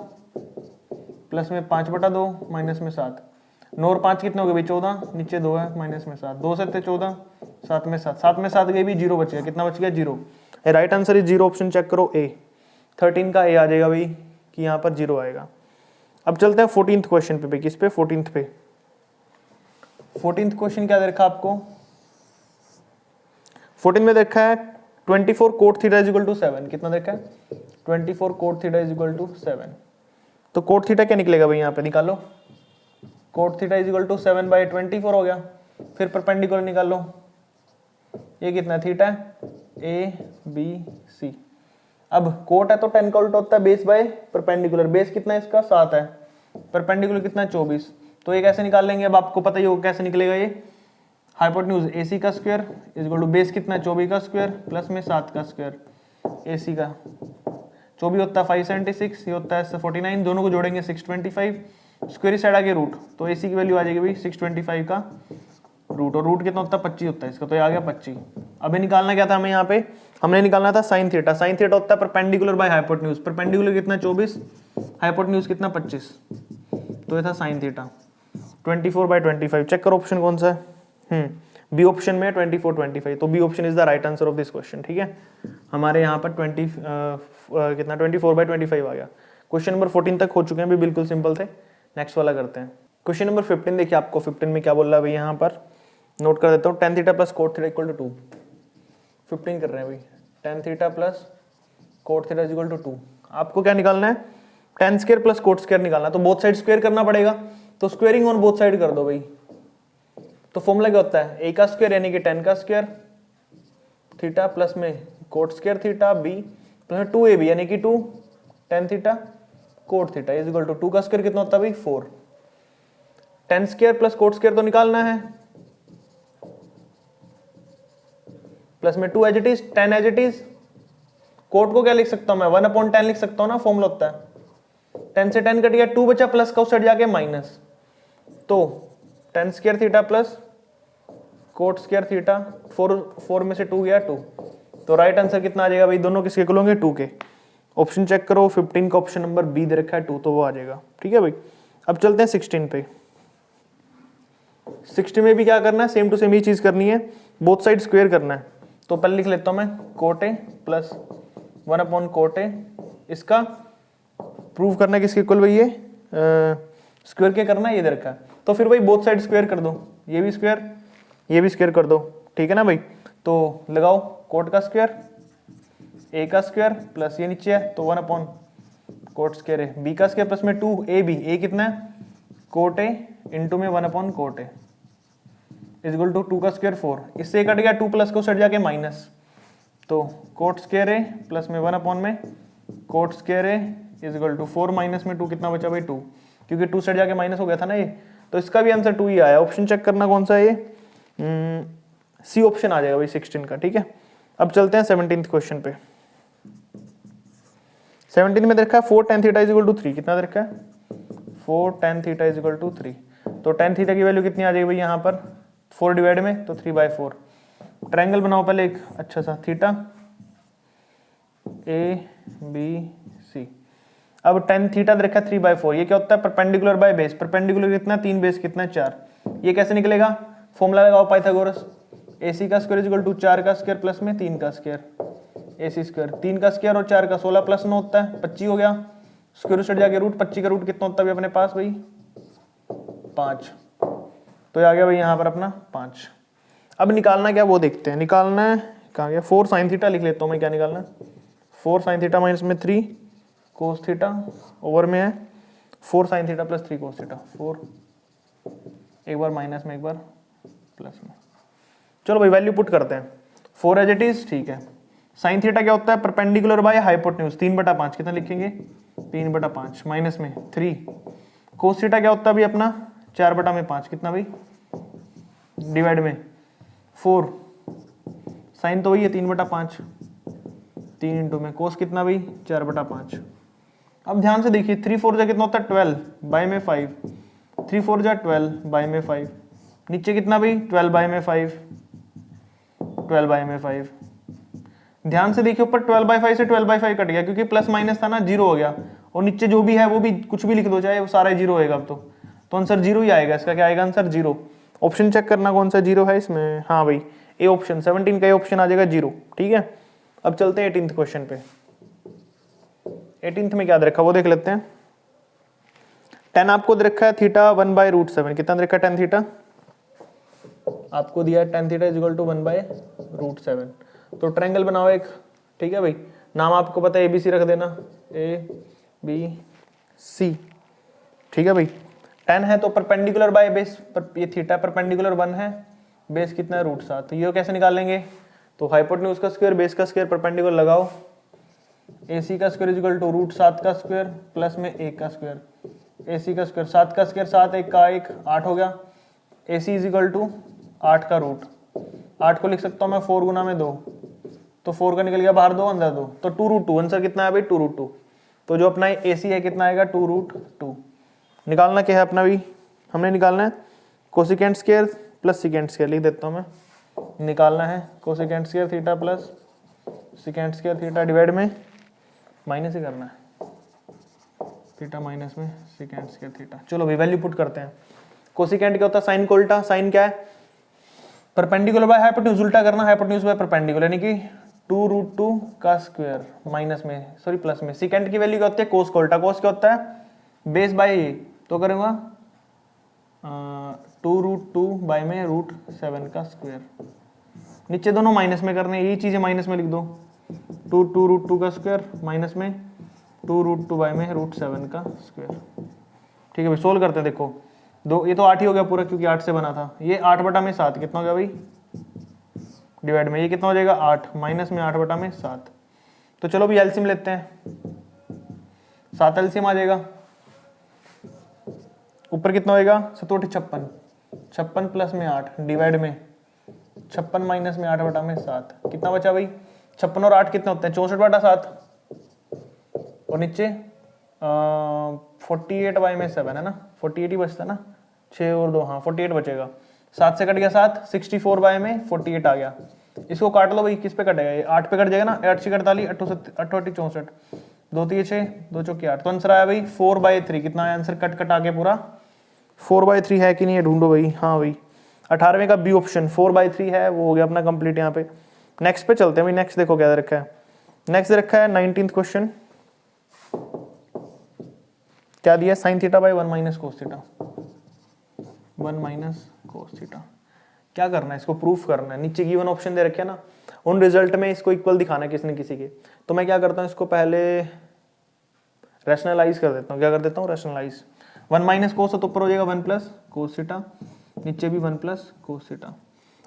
प्लस में 5/2 माइनस में 7। 9 और 5 कितने हो गए भाई? 14, नीचे 2 है माइनस में 7, 2 से थे 14, 7 में 7, 7 में 7 गई भी 0 बच गया। कितना बच गया? 0। Right answer is 0। Option check करो ए। 13 का ए आ जाएगा भाई कि यहाँ पर 0 आएगा। अब चलते हैं 14th क्वेश्चन पे भाई। किस पे? 14th पे। 14th क्वेश्चन क्या दे रखा आपको? 14 में देखा है 24 cot theta is equal to 7। कितना देखा है? 24 cot theta is equal to 7। तो कोट थीटा क्या निकलेगा भाई? यहाँ पे निकालो। Cot theta is equal to 7/24 हो गया। फिर परपेंडिकुलर निकालो, ये कितना है? Theta A B C. अब कोट है तो tan का उल्टा होता है बेस बाय परपेंडिकुलर। बेस कितना है इसका? 7 है, परपेंडिकुलर कितना है? 24। तो ये कैसे निकाल लेंगे? अब आपको पता ही होगा कैसे निकलेगा ये। हाइपोटेन्यूज AC का square is equal to base कितना है? 24 का स्क्वायर प्लस में 7 का स्क्वायर। AC का 24 होता है 576, ये होता है 49, दोनों को जोड़ेंगे 625, स्क्वायर साइड आगे रूट, तो AC की वैल्यू आ जाएगी भाई 625 का रूट। और रूट कितना होता है? 25 होता है इसका, तो ये आ गया 25। अभी निकालना क्या था हमें यहाँ पे? हमने निकालना था साइन थीटा। साइन थीटा होता है परपेंडिकुलर बाय हाइपोटेन्यूज। परपेंडिकुलर कितना? 24, हाइपोटेन्यूज कितना? 25, तो ये था साइन थीटा। 24/25 चेक करो ऑप्शन कौन सा है? बी ऑप्शन में 24/25, तो B option is the right answer of this question, ठीक है। हमारे यहाँ पर 24/25 आ गया। क्वेश्चन नंबर 14 तक हो चुके हैं भी, बिल्कुल सिंपल थे। नेक्स्ट वाला करते हैं। क्वेश्चन नंबर 15 देखिए आपको 15 में क्या बोल रहा है भाई, यहाँ पर नोट कर देता हूँ। tan theta plus cot theta equal to 2। 15 कर रहे हैं भाई। tan theta plus cot theta equal to 2। आपको क्या निकालना है? tan square plus cot square निकालना है, तो बोथ साइड स्क्वायर करना पड़ेगा। तो स्क्वेयरिंग ऑन बोथ साइड कर दो भाई। तो फॉर्मूला क्या होता है? a का स्क्वायर यानी कि tan का स्क्वायर थीटा प्लस में cot square theta b plus 2ab यानी कि 2 tan theta cot theta is equal to 2 का स्क्वायर कितना होता है भाई? 4। tan square plus cot square तो निकालना है, प्लस में 2 as it is, 10 as it is. Cot को क्या लिख सकता हूं मैं, 1/10 लिख सकता हूं ना, फॉर्मूला होता है 10 से 10 कट गया, 2 बचा, प्लस का उस साइड जाके माइनस, तो 10 square theta plus cot square theta, 4 में से 2 गया 2, तो राइट आंसर कितना आ जाएगा भाई, दोनों किसके इक्वल होंगे, 2 के। ऑप्शन चेक करो, 15 का ऑप्शन नंबर बी दे रखा है 2, तो वो आ जाएगा। ठीक है भाई, अब चलते हैं 16 पे। 60 में भी क्या करना है, सेम टू सेम ही चीज करनी है, बोथ साइड स्क्वायर करना है। तो पहले लिख लेता हूं मैं कोट ए प्लस 1/कोट ए, इसका प्रूव करना है किसके इक्वल भाई, ये स्क्वायर के करना है, ये दे रखा है, तो फिर भाई बोथ साइड स्क्वायर कर दो, ये भी स्क्वायर ये भी स्क्वायर कर दो, ठीक है ना भाई। तो लगाओ कोट का स्क्वायर, ए का स्क्वायर प्लस ये नीचे है तो 1/कोट स्क्वायर है, बी का स्क्वायर प्लस में 2 ए बी, ए कितना है कोट ए इंटू में 1/कोट ए इज इक्वल टू 2 का स्क्वायर 4, इससे कट गया 2 प्लस को सट जाके माइनस, तो कोट स्क्वायर ए प्लस में 1/ में cot square A is equal to 4 minus में 2 कितना बचा भाई 2, क्योंकि 2 सट जाके माइनस हो गया था ना ये, तो इसका भी आंसर 2 ही आया। ऑप्शन चेक करना कौन सा है ये, सी ऑप्शन आ जाएगा भाई 16 का। ठीक है, अब चलते हैं 17th क्वेश्चन पे। 17 में देखा है 4 tan theta is equal to 3, कितना देखा है 4 tan theta is equal to 3, तो tan थीटा की वैल्यू कितनी आ जाएगी भाई यहाँ पर 4 डिवाइड में, तो 3/4। ट्रायंगल बनाओ पहले एक अच्छा सा, थीटा ए बी सी। अब tan थीटा देखा 3/4, ये क्या होता है परपेंडिकुलर बाय बेस, परपेंडिकुलर कितना 3, बेस कितना 4, ये कैसे निकलेगा, फॉर्मूला लगाओ पाइथागोरस, AC का स्क्वायर इक्वल टू 4 का स्क्वायर प्लस में 3 का स्क्वायर, AC स्क्वायर 3 का स्क्वायर और 4 का 16 प्लस 9 होता है 25 हो गया, स्क्वायर रूट जाके रूट, 25 का रूट कितना होता है अपने पास भाई 5, तो आ गया भाई यहाँ पर अपना 5। अब निकालना क्या वो देखते हैं, निकालना है कहाँ गया 4 sin थीटा लिख लेता हूँ मैं, क्या निकालना है 4 sin थीटा माइनस में 3 cos थीटा ओवर में है 4 sin theta plus 3 cos theta, 4 एक बार माइनस में एक बार प्लस में, चलो भाई वैल्यू पुट करते हैं, 4 एज इट इज, ठीक है। साइन थीटा क्या होता है परपेंडिकुलर बाय हाइपोटेन्यूज, 3/5 कितना लिखेंगे 3/5 माइनस में 3, कोस थीटा क्या होता है भाई अपना 4/5 कितना भाई डिवाइड में 4, साइन तो वही है 3/5, 3 इंटू में कोस कितना भाई 4/5। अब ध्यान से देखिए 3 4 जा कितना होता है 12 बाय में 5, 3 4 जा 12 बाय में 5, नीचे कितना भाई 12 बाय में 5, 12 बाय में 5। ध्यान से देखिए ऊपर 12/5 से 12/5 कट गया, क्योंकि प्लस माइनस था ना 0 हो गया, और नीचे जो भी है वो भी कुछ भी लिख दो चाहे वो सारा 0 होएगा, अब तो आंसर 0 ही आएगा, इसका क्या आएगा आंसर 0। ऑप्शन चेक करना कौन सा 0 है इसमें, हाँ भाई ए ऑप्शन 17 का ए ऑप्शन आ जाएगा 0। ठीक है, अब चलते हैं 18th क्वेश्चन पे। 18th में क्या दे रखा वो देख लेते हैं। tan आपको दे रखा है थीटा 1/√7, कितना दे रखा है tan थीटा आपको दिया है tan theta is equal to 1/√7, तो ट्रायंगल बनाओ एक, ठीक है भाई, नाम आपको पता है ABC रख देना ABC, ठीक है भाई। tan है तो परपेंडिकुलर बाय बेस, पर ये थीटा परपेंडिकुलर 1 है, बेस कितना है √7, तो ये कैसे निकालेंगे, तो हाइपोटेन्यूज का स्क्वायर बेस का स्क्वायर परपेंडिकुलर लगाओ, AC का स्क्वायर इज इक्वल टू √7 का स्क्वायर प्लस में 1 का स्क्वायर, AC का स्क्वायर 7 का स्क्वायर 7 1 का 1 8 हो गया, AC इज इक्वल टू 8 का रूट, 8 को लिख सकता हूँ मैं 4 गुना में 2, तो 4 का निकल गया बाहर 2 अंदर 2, तो 2√2 आंसर कितना है भाई 2√2, तो जो अपना AC है कितना आएगा 2√2। निकालना क्या है अपना भी, हमने निकालना है cosecant square plus secant square, लिख देता हूँ मैं, निकालना है cosecant square theta plus secant square theta divide में माइनस ही करना है थीटा माइनस में सिकेंट स्क्वायर थीटा। चलो भाई वैल्यू पुट करते हैं, कोसिकेंट क्या होता है साइन को उल्टा, साइन क्या है परपेंडिकुलर बाय हाइपोटेन्यूज, उल्टा करना हाइपोटेन्यूज बाय परपेंडिकुलर, यानी कि 2√2 का स्क्वायर माइनस में सॉरी प्लस में, सिकेंट की वैल्यू क्या होती है कोस को उल्टा, कोस क्या होता है बेस बाय ए, तो करूंगा 2√2 बाय में √7 का स्क्वायर, नीचे दोनों माइनस में करने, यही चीजें माइनस में लिख दो, 2√2 का स्क्वायर माइनस में 2√2 बाय में √7 का स्क्वायर। ठीक है भाई सोल्व करते हैं, देखो दो ये तो 8 ही हो गया पूरा क्योंकि 8 से बना था, ये 8/7 कितना हो गया भाई डिवाइड में, ये कितना हो जाएगा 8 माइनस में 8/7, तो चलो भी एलसीएम लेते हैं, 7 एलसीएम आ जाएगा, ऊपर कितना होएगा 7 56 56 प्लस में 8 डिवाइड में 56 माइनस में 8 बटा में 7, कितना बचा भाई? 56 और 8 कितने होते हैं? 64 बटा 7, और नीचे 48 बाई में 7 है ना, 48 ही बचता ना, 6 और 2, हाँ 48 बचेगा। 7 से कट गया 7, 64 बाय में 48 आ गया। इसको काट लो भाई, किस पे कटेगा ये? 8 पे कट जाएगा ना, 8 से 48, 8 64, 2 3 6, 2 चौके 8, तो आंसर आया भाई 4/3। कितना आया आंसर कट कट आके पूरा? 4/3 है कि नहीं है ढूंढो भाई। हाँ भाई 18वें का बी ऑप्शन 4/3 है, वो हो गया अपना कंप्लीट। यहाँ पे नेक्स्ट पे चलते हैं भाई। नेक्स्ट देखो क्या दे रखा है। नेक्स्ट दे रखा है 19th क्वेश्चन, क्या दिया? sin theta by 1 minus cos theta, 1 minus cos theta. क्या करना है? इसको प्रूफ करना है। नीचे गिवन ऑप्शन दे रखे हैं ना, उन रिजल्ट में इसको इक्वल दिखाना है किसी न किसी के। तो मैं क्या करता हूँ, इसको पहले रैशनलाइज कर देता हूँ। क्या कर देता हूँ? रैशनलाइज। 1 माइनस कोस तो ऊपर हो जाएगा 1 प्लस कोस थीटा, नीचे भी 1 प्लस कोस थीटा।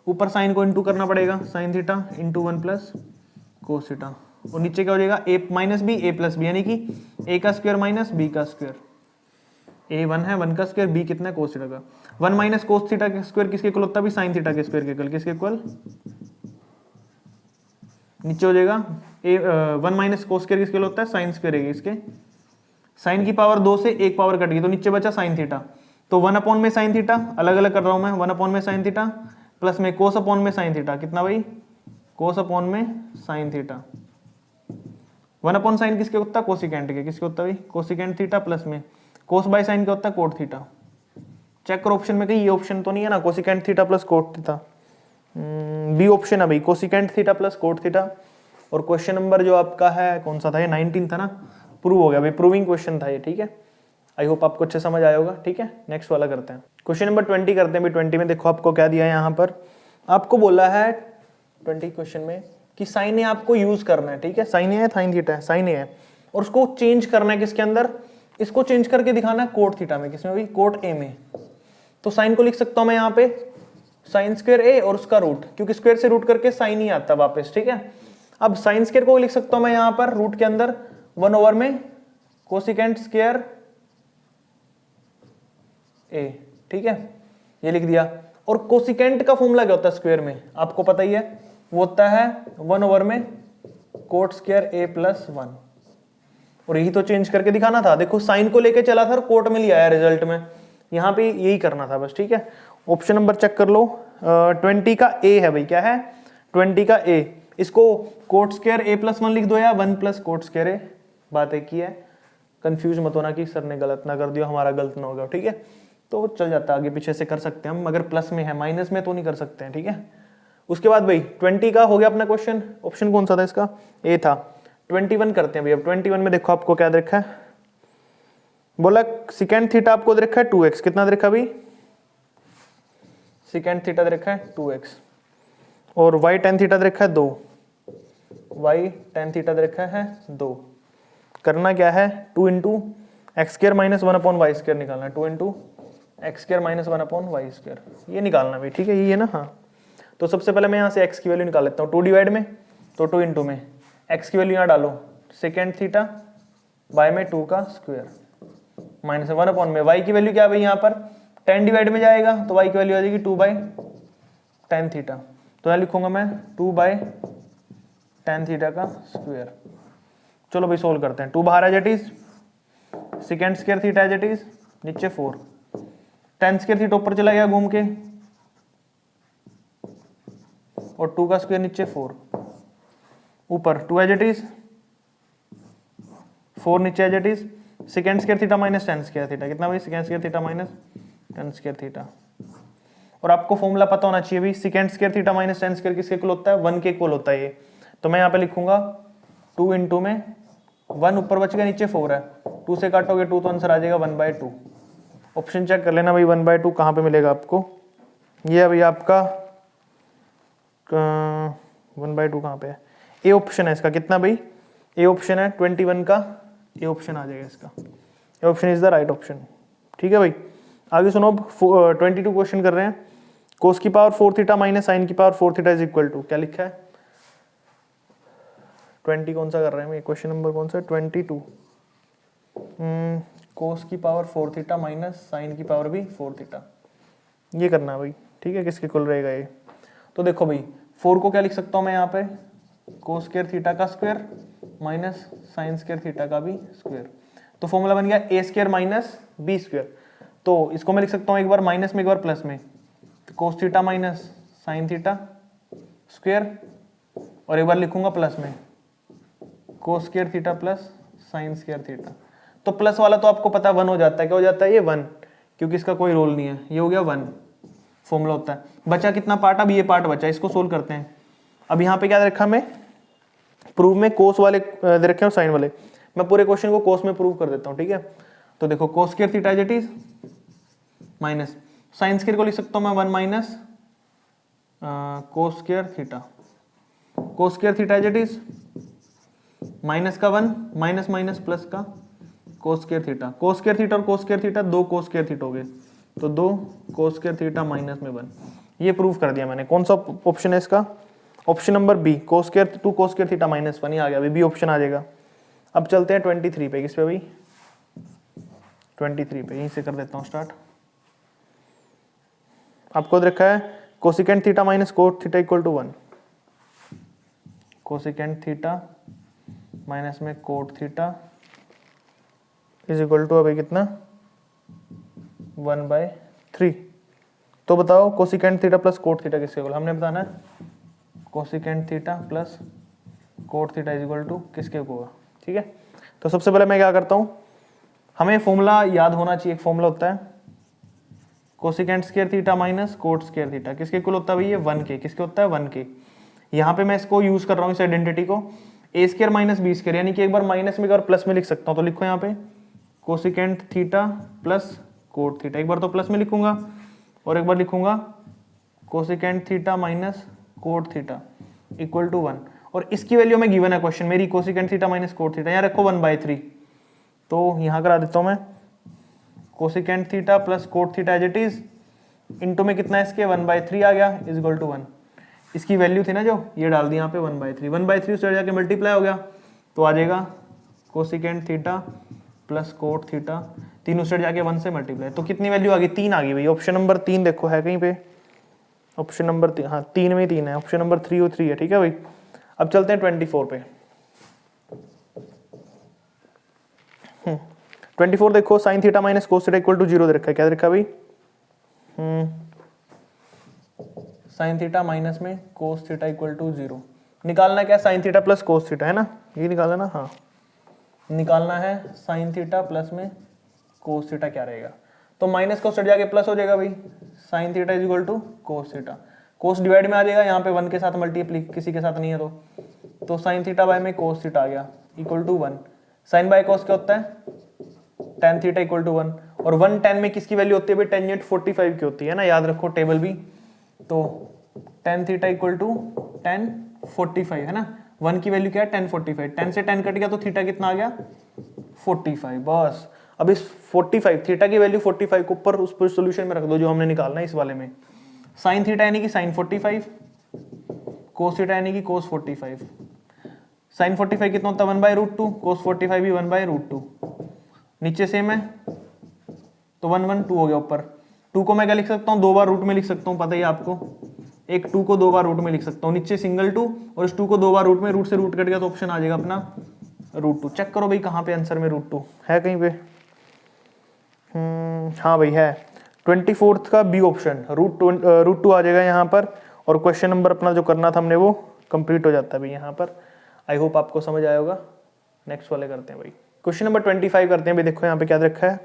ऊपर साइन को इंटू करना पड़ेगा, sine theta into 1 plus cos theta, और नीचे क्या हो जाएगा? ए minus B A plus B, यानी कि ए का स्क्वायर माइनस बी का स्क्वायर। ए 1 है, 1 का स्क्वायर, बी कितना है? कोस थीटा का। 1 माइनस कोस थीटा के स्क्वायर किसके इक्वल होता है? भी साइन थीटा के स्क्वायर के इक्वल। किसके इक्वल? नीचे हो जाएगा 1 माइनस कोस स्क्वायर किसके इक्वल होता है? साइन स्क्वायर है इसके। साइन की पावर 2 से 1 पावर कट गई, तो नीचे बचा साइन थीटा। तो 1 अपॉन में साइन थीटा, अलग अलग कर रहा हूं मैं, 1 अपॉन में साइन थीटा प्लस में कोस अपॉन में साइन थीटा। कितना भाई? कोस अपॉन में साइन थीटा। 1 अपॉन साइन किसके होता है? कोसिकेंट के। किसके होता है भाई? कोसिकेंट थीटा प्लस में कोस बाय साइन क्या होता है? Cot theta. चेक करो ऑप्शन में कहीं ये ऑप्शन तो नहीं है ना, cosecant theta plus cot theta. B option है भाई, cosecant theta plus cot theta. और क्वेश्चन नंबर जो आपका है कौन सा था? ये 19 था ना, प्रूव हो गया भाई, प्रूविंग क्वेश्चन था ये। ठीक है, आई होप आपको अच्छे समझ आया होगा। ठीक है, नेक्स्ट वाला करते हैं। क्वेश्चन नंबर 20 करते हैं भाई। 20 में देखो आपको क्या दिया है यहाँ पर। आपको बोला है 20 क्वेश्चन में कि साइन ए आपको यूज करना है। ठीक है, साइन ए है, साइन थीटा है, साइन ए है, और उसको चेंज करना है किसके अंदर? इसको चेंज करके दिखाना है कोट थीटा में। किसमें भाई? कोट ए में। तो साइन को लिख सकता हूं मैं यहाँ पे साइन स्क्वायर ए और उसका रूट, क्योंकि स्क्वायर से रूट करके साइन ही आता वापस। ठीक है, अब साइन स्क्वायर को लिख सकता हूं मैं यहाँ पर रूट के अंदर 1 ओवर में कोसिकेंट स्क्वायर ए। ठीक है, ये लिख दिया। और कोसिकेंट का फॉर्मूला क्या होता है स्क्वायर में? आपको पता ही है, वो होता है 1 ओवर में कोट स्क्वायर ए प्लस 1। और यही तो चेंज करके दिखाना था। देखो साइन को लेके चला था और कोट में लिया है रिजल्ट में, यहाँ पे यही करना था बस। ठीक है, ऑप्शन नंबर चेक कर लो। 20 का ए है भाई, क्या है? 20 का ए। इसको कोट स्क्वायर ए प्लस 1 लिख दो या 1 प्लस कोट स्क्वायर ए। बात एक ही है, कंफ्यूज मत होना कि सर ने गलत ना कर दिया, हमारा गलत ना हो गया। ठीक है, तो चल जाता है, आगे पीछे से कर सकते हैं हम, अगर प्लस में है, माइनस में तो नहीं कर सकते हैं। ठीक है, उसके बाद भाई 20 का हो गया अपना क्वेश्चन। ऑप्शन कौन सा था इसका? ए था। 21 करते हैं भाई। अब 21 में देखो आपको क्या दे रखा है। बोला सिकेंड थीटा आपको दे रखा है 2x। कितना दे रखा भाई? सिकेंड थीटा दे रखा है 2x, और y tan थीटा दे रखा है 2। y tan थीटा दे रखा है 2। करना क्या है? 2 into x square minus 1 upon y square निकालना है। 2 into x square minus 1 upon y square, ये निकालना भाई। ठीक है, ये है ना। हाँ, तो सबसे पहले मैं यहाँ से x की वैल्यू निकाल लेता हूँ। 2 डिवाइड में तो 2 इंटू में x की वैल्यू यहाँ डालो, सेकेंड थीटा बाय में 2 का स्क्वायर माइनस 1 अपॉन में y की वैल्यू क्या है भाई? यहाँ पर 10 डिवाइड में जाएगा तो y की वैल्यू आ जाएगी 2/tan थीटा। तो यहाँ लिखूंगा मैं 2/tan थीटा का स्क्वायर। चलो भाई सोल्व करते हैं। 2 बाहर as it is, secant square theta as it is, नीचे 4, tan स्क्वायर थीटा ऊपर चला गया घूम के, और 2 का स्क्वायर नीचे 4, ऊपर 2 एज इट इज, 4 नीचे as it is, secant square theta minus tan square theta. कितना भाई? Secant square theta minus tan square theta. और आपको फॉर्मूला पता होना चाहिए भाई, secant square theta minus tan square किसके इक्वल होता है? 1 के इक्वल होता है ये। तो मैं यहाँ पे लिखूंगा 2 इंटू में 1 ऊपर बच गया, नीचे 4 है, 2 से काटोगे 2 तो आंसर आ जाएगा 1/2। ऑप्शन चेक कर लेना भाई, 1/2 कहाँ पे मिलेगा आपको? ये है भाई आपका 1/2 कहाँ पे है? ए ऑप्शन है इसका। कितना भाई? ए ऑप्शन है 21 का, ए ऑप्शन आ जाएगा इसका। A option is the right option. ठीक है भाई, आगे सुनो। 22 क्वेश्चन कर रहे हैं। कोस की पावर 4 थीटा माइनस साइन की power 4 theta is equal to, क्या लिखा है? 20 कौन सा कर रहे हैं? क्वेश्चन नंबर कौन सा? 22। कोस की पावर 4 थीटा माइनस साइन की पावर भी 4 थीटा, ये करना है भाई। ठीक है, किसके इक्वल रहेगा ये? तो देखो भाई 4 को क्या लिख सकता हूँ मैं यहाँ पे, कोस स्क्वायर थीटा का square minus sine square theta का भी स्क्वायर। तो फॉर्मूला बन गया ए स्क्वायर माइनस बी स्क्वायर। तो इसको मैं लिख सकता हूँ एक बार माइनस में एक बार प्लस में, तो cos theta minus sine theta square, और एक बार लिखूंगा प्लस में cos square theta plus sine square theta. तो प्लस वाला तो आपको पता 1 हो जाता है, क्या हो जाता है ये 1, क्योंकि इसका कोई रोल नहीं है, ये हो गया 1 फॉर्मूला होता है। बचा कितना पार्ट, अब ये पार्ट बचा, इसको सोल्व करते हैं। अब यहाँ पे क्या दे रखा मैं, प्रूव में कोस वाले दे रखे हैं और साइन वाले, मैं पूरे क्वेश्चन को कोस में प्रूव कर देता हूँ, ठीक है। तो देखो cos square theta as it is minus sine square को लिख सकता हूँ मैं 1 minus cos square theta, cos square theta as it is minus का 1 माइनस माइनस प्लस का cos square theta, cos square theta और cos square theta 2 cos square theta हो गए, तो 2 कोस स्क्वायर थीटा माइनस में 1। ये प्रूव कर दिया मैंने। कौन सा ऑप्शन है इसका, option number B, cos square 2 cos square theta minus 1 ही आ गया, अभी बी ऑप्शन आ जाएगा। अब चलते हैं 23 पे, किस पे भाई 23 पे, यहीं से कर देता हूँ स्टार्ट। आपको रखा है cosecant theta minus cot theta equal to 1, cosecant theta minus में cot theta is equal to अभी कितना 1/3। तो बताओ cosecant theta plus cot theta किसके इक्वल, हमने बताना है cosecant theta plus cot theta is equal to किसके होगा, ठीक है। तो सबसे पहले मैं क्या करता हूँ, हमें फॉर्मूला याद होना चाहिए। एक फॉर्मूला होता है cosecant square theta minus coat square theta, किसके इक्वल होता है भाई, ये 1 के, किसके होता है 1 के। यहाँ पे मैं इसको यूज कर रहा हूँ इस आइडेंटिटी को, ए स्क्वायर माइनस बी स्क्वायर, यानी कि एक बार माइनस में एक बार प्लस में लिख सकता हूँ। तो लिखो यहाँ पे cosecant theta plus cot theta, एक बार तो प्लस में लिखूंगा और एक बार लिखूंगा cosecant theta minus cot theta equal to 1, और इसकी वैल्यू में गिवन है क्वेश्चन मेरी cosecant theta minus cot theta, यहाँ रखो 1/3। तो यहाँ करा देता हूँ मैं cosecant theta plus cot theta as it is into में कितना है इसके 1/3 आ गया इज इक्वल टू 1। इसकी वैल्यू थी ना जो, ये डाल दी यहाँ पे 1/3, 1/3 से जाके मल्टीप्लाई हो गया तो आ जाएगा cosecant theta plus cot theta, तीनों से जाके 1 से मल्टीप्लाई, तो कितनी वैल्यू आ गई 3 आ गई भाई। ऑप्शन नंबर 3 देखो है कहीं पे, ऑप्शन नंबर 3, हाँ 3 में 3 है, ऑप्शन नंबर 3 और 3 है, ठीक है भाई। अब चलते हैं 24 पे। 24 देखो sine theta minus cos theta equal to 0 दे रखा है, क्या दे रखा है भाई, साइन थीटा माइनस में कोस थीटा इक्वल टू 0। निकालना क्या, sign theta plus cos theta है ना, ये निकालना ना, हाँ निकालना है साइन थीटा प्लस में कोस थीटा क्या रहेगा, तो माइनस को सट जाके प्लस हो जाएगा भाई, sine theta is equal to cos theta, cos divide में आ जाएगा, यहाँ पे 1 के साथ मल्टीप्लाई किसी के साथ नहीं है तो साइन थीटा बाय में कोस थीटा आ गया equal to 1। Sine by cos क्या होता है tan थीटा इक्वल टू 1, और 1 tan में किसकी वैल्यू होती है भाई, टेंजेंट 45 की होती है ना, याद रखो टेबल भी। तो tan theta equal to tan 45 है ना, 1 की वैल्यू क्या है tan 45, 10 से 10 कट गया तो थीटा कितना आ गया 45। बस अब इस 45 थीटा की वैल्यू 45 को ऊपर उस पर सोल्यूशन में रख दो जो हमने निकालना है इस वाले में। साइन थीटा यानी कि साइन 45, कोस थीटा यानी कि कोस 45। साइन 45 कितना होता है 1/√2, कोस 45 भी 1/√2, नीचे सेम है तो 1 1 2 हो गया ऊपर। 2 को मैं क्या लिख सकता हूँ, 2 बार रूट में लिख सकता हूँ, पता ही आपको, एक 2 को 2 बार रूट में लिख सकता हूँ, नीचे सिंगल 2 और इस 2 को 2 बार रूट में, रूट से रूट कट गया तो ऑप्शन आ जाएगा अपना √2। चेक करो भाई कहाँ पे आंसर में √2 है कहीं पे, हाँ भाई है 24th का बी ऑप्शन, √2 आ जाएगा यहाँ पर, और क्वेश्चन नंबर अपना जो करना था हमने वो कंप्लीट हो जाता है भाई यहाँ पर। आई होप आपको समझ आया होगा। नेक्स्ट वाले करते हैं भाई, क्वेश्चन नंबर 25 करते हैं भाई। देखो यहाँ पे क्या रखा है,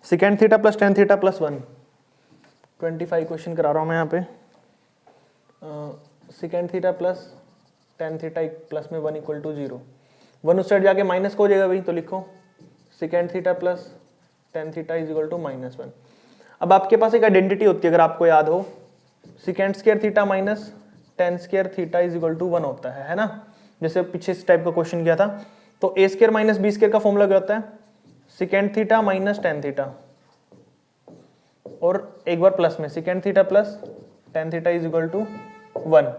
second theta plus tan theta plus 1। 25 question करा रहा हूँ मैं यहाँ पे, second theta plus tan theta plus में 1 इक्वल टू 0, 1 उस साइड जाके माइनस को हो जाएगा भाई, तो लिखो secant theta plus tan theta is equal to -1। अब आपके पास एक आइडेंटिटी होती है अगर आपको याद हो, secant square theta minus tan square theta is equal to 1 होता है ना, जैसे पीछे इस टाइप का क्वेश्चन किया था। तो A square minus B square का फॉर्मूला क्या होता है, second theta minus tan theta, और एक बार प्लस में secant theta plus tan theta is equal to 1।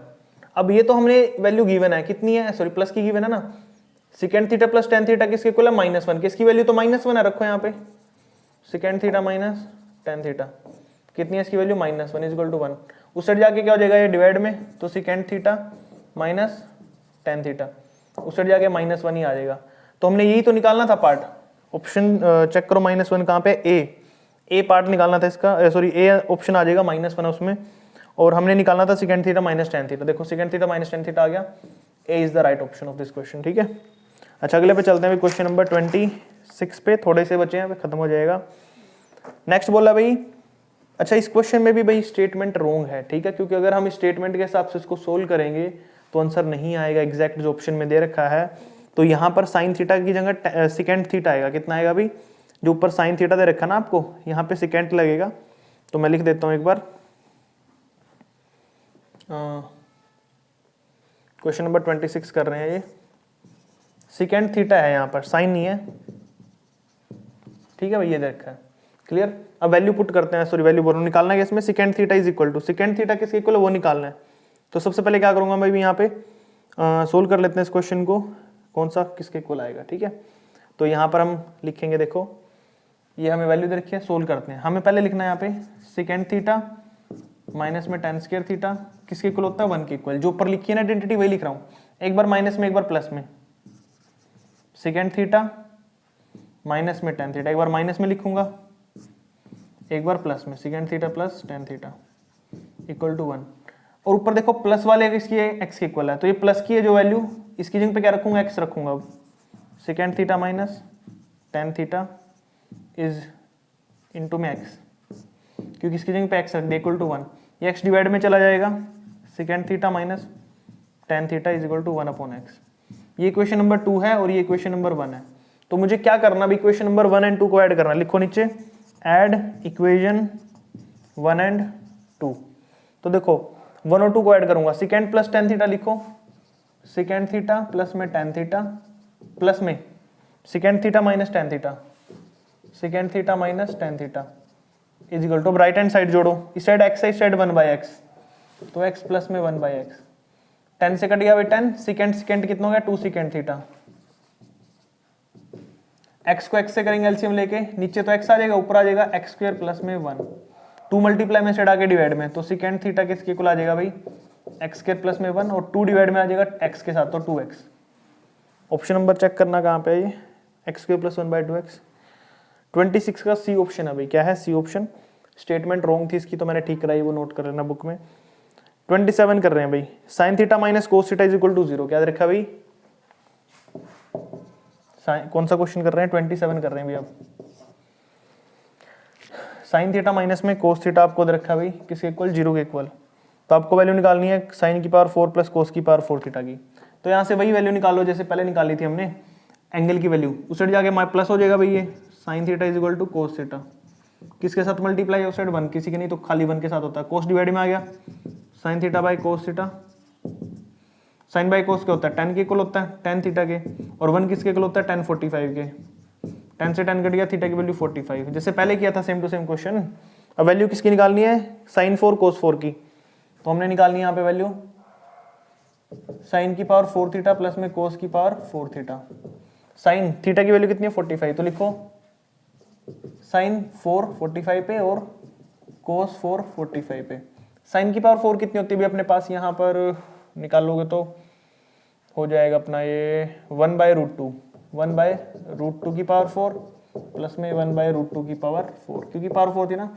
अब ये तो हमने वैल्यू गिवन है, कितनी है, सॉरी प्लस की गिवन है ना, second theta plus tan theta किसके इक्वल है -1, किसकी वैल्यू तो -1 है, रखो यहाँ पे second theta minus tan theta, कितनी है इसकी वैल्यू -1 इज इक्वल टू 1। उस साइड जाके क्या हो जाएगा ये डिवाइड में, तो second theta minus tan theta, उस साइड जाके -1 ही आ जाएगा। तो हमने यही तो निकालना था पार्ट। ऑप्शन चेक करो -1 कहाँ पे, ए पार्ट निकालना था इसका, सॉरी ए ऑप्शन आ जाएगा -1 उसमें, और हमने निकालना था second theta minus tan theta. देखो second theta minus tan theta आ गया, A is the right option of this question. ठीक है, अच्छा अगले पे चलते हैं क्वेश्चन नंबर 26 पे, थोड़े से बचे हैं, खत्म हो जाएगा। नेक्स्ट बोला भाई, अच्छा इस क्वेश्चन में भी भाई स्टेटमेंट रोंग है, ठीक है, क्योंकि अगर हम स्टेटमेंट के हिसाब से इसको सोल्व करेंगे तो आंसर नहीं आएगा एग्जैक्ट जो ऑप्शन में दे रखा है। तो यहाँ पर साइन थीटा की जगह सेकेंड थीटा आएगा, कितना आएगा भाई, जो ऊपर साइन थीटा दे रखा ना आपको, यहाँ पे सेकेंड लगेगा। तो मैं लिख देता हूँ एक बार, क्वेश्चन नंबर 26 कर रहे हैं, ये सेकेंड थीटा है, यहाँ पर साइन नहीं है, ठीक है भाई, ये देखा है, क्लियर। अब वैल्यू पुट करते हैं, सॉरी वैल्यू बोल रहा हूं, निकालना है इसमें secant theta is equal to, secant theta किसके इक्वल है वो निकालना है। तो सबसे पहले क्या करूंगा भाई, यहाँ पे सोल्व कर लेते हैं इस क्वेश्चन को, कौन सा किसके इक्वल आएगा, ठीक है। तो यहाँ पर हम लिखेंगे, देखो ये हमें वैल्यू दे रखी है, सोल्व करते हैं। हमें पहले लिखना है यहाँ पे सेकेंड थीटा माइनस में टेन स्क्वायर थीटा किसके इक्वल होता है, 1 के इक्वल। जो ऊपर लिखी है ना आइडेंटिटी वही लिख रहा हूँ, एक बार माइनस में एक बार प्लस में, सेकेंड थीटा माइनस में टेन थीटा, एक बार माइनस में लिखूंगा एक बार प्लस में, secant theta plus tan theta equal to 1। और ऊपर देखो प्लस वाले किसकी है, एक्स के इक्वल है, तो ये प्लस की है जो वैल्यू, इसकी जगह पे क्या रखूंगा, एक्स रखूंगा। Second theta minus tan theta is into में एक्स, क्योंकि इसकी जगह पे एक्स रख दे इक्वल टू 1, ये एक्स डिवाइड में चला जाएगा, secant theta minus tan theta is equal to 1 upon x. ये इक्वेशन नंबर 2 है और ये इक्वेशन नंबर 1 है। तो मुझे क्या करना भी, इक्वेशन नंबर 1 एंड 2 को ऐड करना, लिखो नीचे ऐड इक्वेशन 1 एंड 2। तो देखो 1 और 2 को ऐड करूंगा, सेकेंड प्लस टेन थीटा लिखो, सेकेंड थीटा प्लस में टेन थीटा प्लस में secant theta minus tan theta, secant theta minus tan theta is equal to, right hand side जोड़ो, इस साइड एक्स है इस साइड 1 बाई एक्स, तो x plus में 1 by x, 10 से cut गया भाई 10, सेकेंड कितना हो गया 2 सेकेंड थीटा, x को x से करेंगे एलसीएम लेके, नीचे तो x आ जाएगा ऊपर आ जाएगा एक्स स्क्वायर प्लस में 1, 2 मल्टीप्लाई में सेट आके डिवाइड में, तो सेकेंड थीटा किसके इक्वल आ जाएगा भाई, एक्स स्क्वायर प्लस में 1 और 2 डिवाइड में आ जाएगा x के साथ, तो 2x। ऑप्शन नंबर चेक करना कहाँ पे है ये, x square plus 1 by 2x। 26 का सी ऑप्शन है भाई, क्या है सी ऑप्शन। स्टेटमेंट रॉन्ग थी इसकी तो मैंने ठीक कराई, वो नोट कर लेना बुक में। 27 कर रहे हैं भाई, sine theta minus cos theta is equal to 0, क्या रखा भाई, कौन सा क्वेश्चन कर रहे हैं, 27 कर रहे हैं भाई। अब साइन थीटा माइनस में कोस थीटा आपको दे रखा है भाई किसके इक्वल, 0 के इक्वल। तो आपको वैल्यू निकालनी है साइन की पावर 4 प्लस कोस की पावर 4 थीटा की। तो यहाँ से वही वैल्यू निकालो जैसे पहले निकाली थी हमने, एंगल की वैल्यू, उस साइड जाके प्लस हो जाएगा भाई, ये sine theta is equal to cos theta, किसके साथ मल्टीप्लाई, उस साइड 1, किसी के नहीं तो खाली 1 के साथ होता है, कोस डिवाइड में आ गया, sine theta by cos theta, sine by cos क्या होता है 10 के इक्वल होता है, 10 थीटा के, और 1 किसके इक्वल होता है 10 45 के, 10 से 10 कट गया, थीटा की वैल्यू 45, जैसे पहले किया था सेम टू सेम क्वेश्चन। अब वैल्यू किसकी निकालनी है, साइन 4 कोस 4 की, तो हमने निकालनी है यहाँ पे वैल्यू साइन की पावर 4 थीटा प्लस में कोस की पावर 4 थीटा। साइन थीटा की वैल्यू कितनी है 45, तो लिखो साइन 4 45 पे और कोस 4 45 पे। साइन की पावर 4 कितनी होती है भी अपने पास, यहाँ पर निकालोगे तो हो जाएगा अपना ये 1 by root two, 1 by root two की पावर 4 प्लस में 1 बाई रूट टू की पावर 4, क्योंकि पावर 4 थी ना,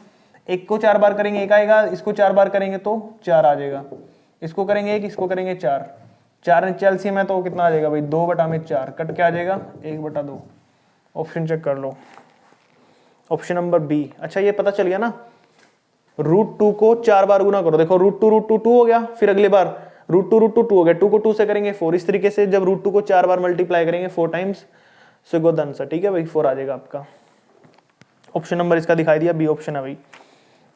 एक को 4 बार करेंगे 1 आएगा, इसको 4 बार करेंगे तो 4 आ जाएगा, इसको करेंगे 1, इसको करेंगे 4, 4 नीचे एलसीएम है तो कितना आ जाएगा भाई 2 बटा में 4, कट के आ जाएगा 1 बटा 2। ऑप्शन चेक कर लो, ऑप्शन नंबर बी। अच्छा ये पता चल गया ना, रूट 2 को 4 बार गुना करो, देखो रूट टू 2 हो गया, फिर अगली बार रूट टू 2 हो गया, 2 को 2 से करेंगे 4, इस तरीके से जब रूट 2 को 4 बार मल्टीप्लाई करेंगे 4 times, so go the answer, ठीक है भाई 4 आ जाएगा आपका। ऑप्शन नंबर इसका दिखाई दिया, बी ऑप्शन है भाई।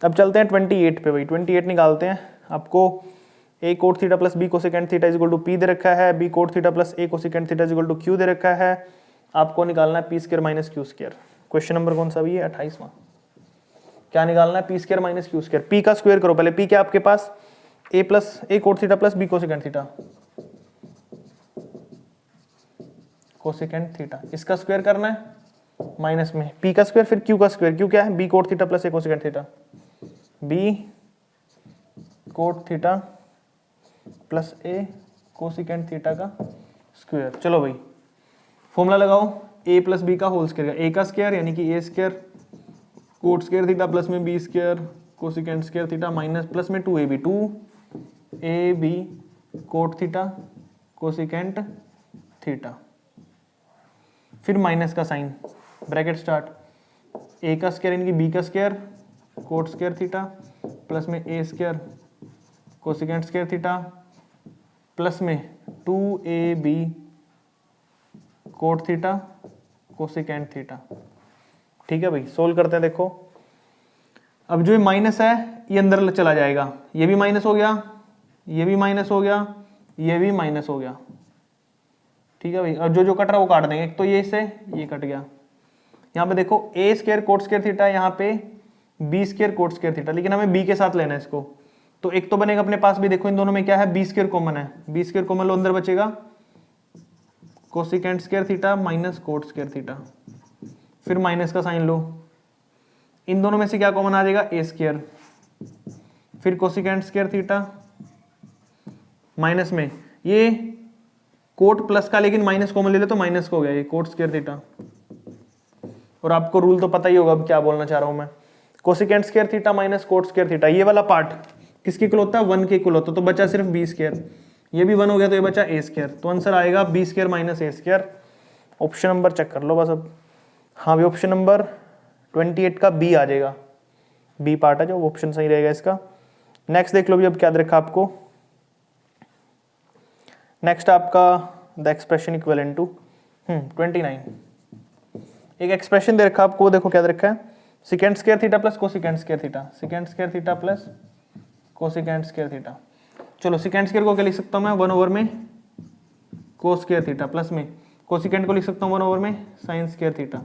अब चलते हैं 28 पे भाई, 28 निकालते हैं। आपको A cot theta plus B cosecant theta is equal to P दे रखा है, B cot theta plus A cosecant theta is equal to Q दे रखा है। आपको निकालना है P square minus Q square. Question number कौन सा भी है 28वां। क्या निकालना है, P square minus Q square. P का स्क्वायर करो पहले, पी क्या आपके पास A plus A cot theta plus B cosecant theta, cosecant theta, इसका स्क्वायर करना है माइनस में पी का स्क्वायर, फिर क्यू का स्क्वायर, क्यू क्या है B cot theta plus A cosecant theta, B cot theta plus A cosecant theta का स्क्वायर। चलो भाई फॉर्मूला लगाओ, ए प्लस बी का होल स्क्वायर, ए का स्क्वायर यानी कि A square cot square theta plus में B square cosecant square theta minus plus में 2ab 2ab cot theta cosecant theta, फिर माइनस का साइन, ब्रैकेट स्टार्ट, ए का square यानी कि बी का square cot square theta plus में A square cosecant square theta plus में 2ab cot theta cosecant theta. ठीक है भाई, सोल्व करते हैं। देखो अब जो ये माइनस है ये अंदर चला जाएगा, ये भी माइनस हो गया, ये भी माइनस हो गया, ये भी माइनस हो गया। ठीक है भाई, और जो जो कट रहा है वो काट देंगे। एक तो ये इससे ये कट गया, यहाँ पे देखो A square cot square theta, यहाँ पे B square cot square theta, लेकिन हमें बी के साथ लेना है इसको, तो एक तो बनेगा अपने पास भी। देखो इन दोनों में क्या है, बी स्क्वायर कॉमन है, बी स्क्वायर कॉमन लो, अंदर बचेगा cosecant square theta minus coat square theta, फिर माइनस का साइन लो, इन दोनों में से क्या कॉमन आ जाएगा, ए स्क्वायर, फिर कोसिकेंट स्क्वायर थीटा माइनस में ये कोट प्लस का, लेकिन माइनस कॉमन ले ले तो माइनस को हो गया ये कोट स्क्वायर थीटा। और आपको रूल तो पता ही होगा अब क्या बोलना चाह रहा हूं मैं, cosecant square theta minus coat square theta, ये वाला पार्ट किसके इक्वल होता है, 1 के इक्वल होता है, तो बचा सिर्फ बी स्क्वायर, ये भी 1 हो गया तो ये बचा ए स्क्वायर, तो आंसर आएगा B square minus A square. Option number check कर लो बस अब। हाँ भी ऑप्शन नंबर 28 का बी आ जाएगा, बी पार्ट है जो ऑप्शन सही रहेगा इसका। नेक्स्ट देख लो भी अब क्या दे रखा आपको, नेक्स्ट आपका द एक्सप्रेशन इक्विवेलेंट टू 29, एक एक्सप्रेशन दे रखा आपको, देखो क्या दे रखा है, secant square theta plus cosecant square theta, secant square theta plus cosecant square theta. चलो सेकेंड स्क्वायर को क्या लिख सकता हूँ मैं, 1 ओवर में कोस स्क्वायर थीटा प्लस में कोसिकेंट को लिख सकता हूँ 1 ओवर में साइन स्क्वायर थीटा,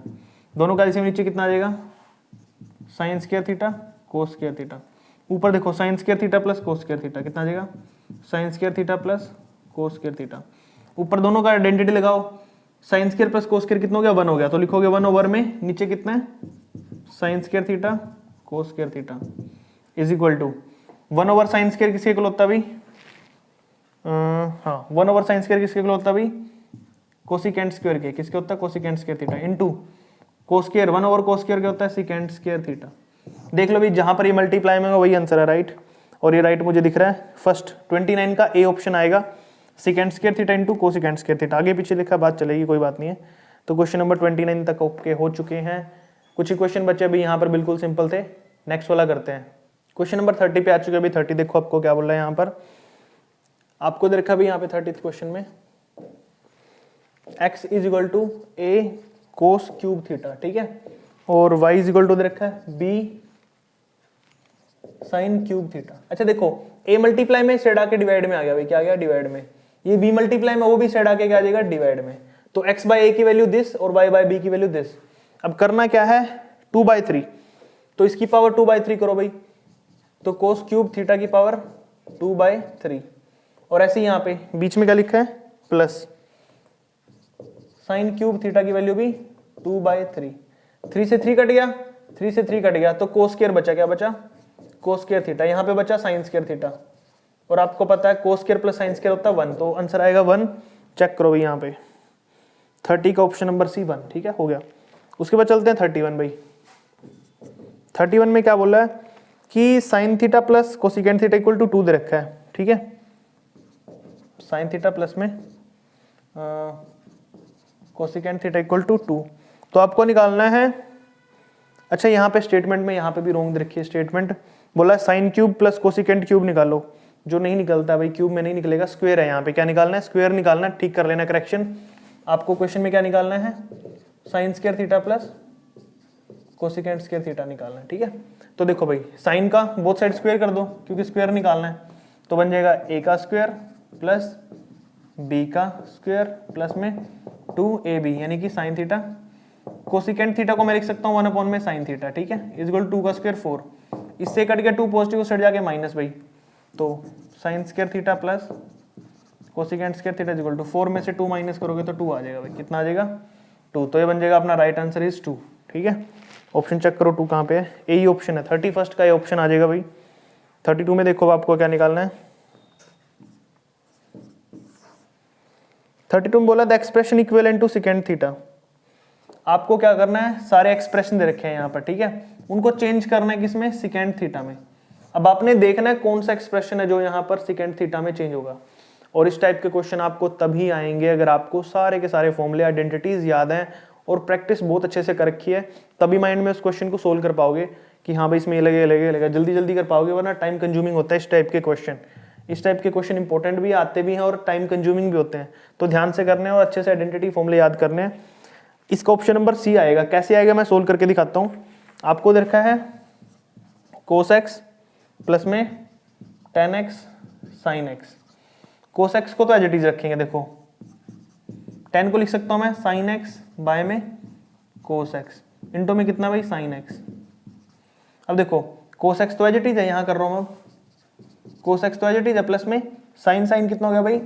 दोनों का एलसीएम नीचे कितना आ जाएगा, sign square theta cos square theta, ऊपर देखो sign square theta plus cos square theta कितना आ जाएगा, sign square theta plus cos square theta, ऊपर दोनों का आइडेंटिटी लगाओ, sine square plus cos square कितना हो गया, 1 हो गया, तो लिखोगे 1 ओवर में नीचे कितना है, sine square theta cos square theta is equal to 1 over sine square किसके इक्वल होता है भाई, हाँ 1 ओवर साइन स्क्वायर किसके इक्वल होता है भाई, कोसिकेंट स्क्वायर के, किसके होता है, cosecant square theta into cos square, 1 over cos square क्या होता है, सेकेंट स्क्वायर थीटा। देख लो भाई जहां पर ये मल्टीप्लाई में होगा वही आंसर है, राइट, और ये राइट मुझे दिख रहा है। फर्स्ट 29 का ए ऑप्शन आएगा, second square theta into cosecant square theta, आगे पीछे लिखा बात चलेगी कोई बात नहीं है। तो क्वेश्चन नंबर 29 तक ओके हो चुके हैं, कुछ ही क्वेश्चन बचे अभी यहाँ पर बिल्कुल सिंपल थे, नेक्स्ट वाला करते हैं। क्वेश्चन नंबर 30 पे आ चुके, अभी 30 देखो आपको क्या बोल रहा है यहाँ पर, आपको दे रखा भी यहाँ पे 30th क्वेश्चन में x is equal to A cos cube theta, ठीक है, और y इज इक्वल टू दे रखा है b साइन क्यूब थीटा। अच्छा देखो a मल्टीप्लाई में सेड आके डिवाइड में आ गया भाई, क्या आ गया, डिवाइड में, ये b मल्टीप्लाई में वो भी सेड आके क्या आ जाएगा, डिवाइड में, तो x बाय a की वैल्यू दिस और y बाय b की वैल्यू दिस। अब करना क्या है, 2/3, तो इसकी पावर 2/3 करो भाई, तो कोस क्यूब थीटा की पावर 2/3, और ऐसे ही यहाँ पे बीच में क्या लिखा है, प्लस साइन क्यूब थीटा की वैल्यू भी 2/3, 3 से 3 कट गया, 3 से 3 कट गया, तो कोस स्क्वायर बचा, क्या बचा, कोस स्क्वायर थीटा, यहाँ पे बचा साइन स्क्वायर थीटा, और आपको पता है cos square plus sine square होता है 1, तो आंसर आएगा 1, चेक करो भाई यहाँ पे 30 का ऑप्शन नंबर सी 1, ठीक है, हो गया। उसके बाद चलते हैं 31 भाई, 31 में क्या बोला है कि sine theta plus cosecant theta equal to 2 दे रखा है, ठीक है, साइन थीटा प्लस में कोसिकेंट थीटा इक्वल टू 2, तो आपको निकालना है, अच्छा यहाँ पे स्टेटमेंट में यहाँ पे भी रोंग दे रखी है स्टेटमेंट, बोला sine cube plus cosecant cube निकालो, जो नहीं निकलता भाई, क्यूब में नहीं निकलेगा, स्क्वायर है यहाँ पे, क्या निकालना है, स्क्वायर निकालना है, ठीक कर लेना करेक्शन। आपको क्वेश्चन में क्या निकालना है, sine square theta plus cosecant square theta निकालना है, ठीक है। तो देखो भाई साइन का बोथ साइड स्क्वायर कर दो, क्योंकि स्क्वायर निकालना है, तो बन जाएगा a का स्क्वायर प्लस b का स्क्वायर प्लस में 2ab, यानी कि साइन थीटा, कोसिकेंट थीटा को मैं लिख सकता हूँ 1 अपॉन में साइन थीटा, ठीक है, इज इक्वल 2 का स्क्वायर 4, इससे कट गया 2 पॉजिटिव साइड जाके माइनस भाई, तो sine square theta plus cosecant square theta is equal to 4 में से 2 माइनस करोगे तो 2 आ जाएगा भाई, कितना आ जाएगा 2, तो ये बन जाएगा अपना राइट आंसर इज 2, ठीक है। ऑप्शन चेक करो 2 कहाँ पे है, ए ही ऑप्शन है, 31st का ये ऑप्शन आ जाएगा भाई, 32 में देखो आपको क्या निकालना है। 32 में बोला the expression equivalent to secant theta. आपको क्या करना है, सारे एक्सप्रेशन दे रखे हैं यहाँ पर, ठीक है, उनको चेंज करना है किसमें, सेकेंड थीटा में। अब आपने देखना है कौन सा एक्सप्रेशन है जो यहाँ पर सेकेंड थीटा में चेंज होगा। और इस टाइप के क्वेश्चन आपको तभी आएंगे अगर आपको सारे के सारे फॉर्मूले आइडेंटिटीज याद हैं और प्रैक्टिस बहुत अच्छे से कर रखी है, तभी माइंड में उस क्वेश्चन को सोल्व कर पाओगे कि हाँ भाई इसमें ये लगेगा, जल्दी जल्दी कर पाओगे, वरना टाइम कंज्यूमिंग होता है इस टाइप के क्वेश्चन। इस टाइप के क्वेश्चन इंपॉर्टेंट भी आते भी हैं और टाइम कंज्यूमिंग भी होते हैं, तो ध्यान से करने हैं और अच्छे से आइडेंटिटी फॉर्मूले याद करने हैं। इसका ऑप्शन नंबर सी आएगा। कैसे आएगा मैं सोल्व करके दिखाता हूँ। आपको देखा है cos x प्लस में tan x sin x। cos x को तो एज इट इज रखेंगे, देखो tan को लिख सकता हूं मैं sin x बाय में cos x इंटू में कितना भाई sin x। अब देखो cos x तो एज इट इज है, यहां कर रहा हूं मैं, cos x तो एज इट इज है, प्लस में sin कितना हो गया भाई,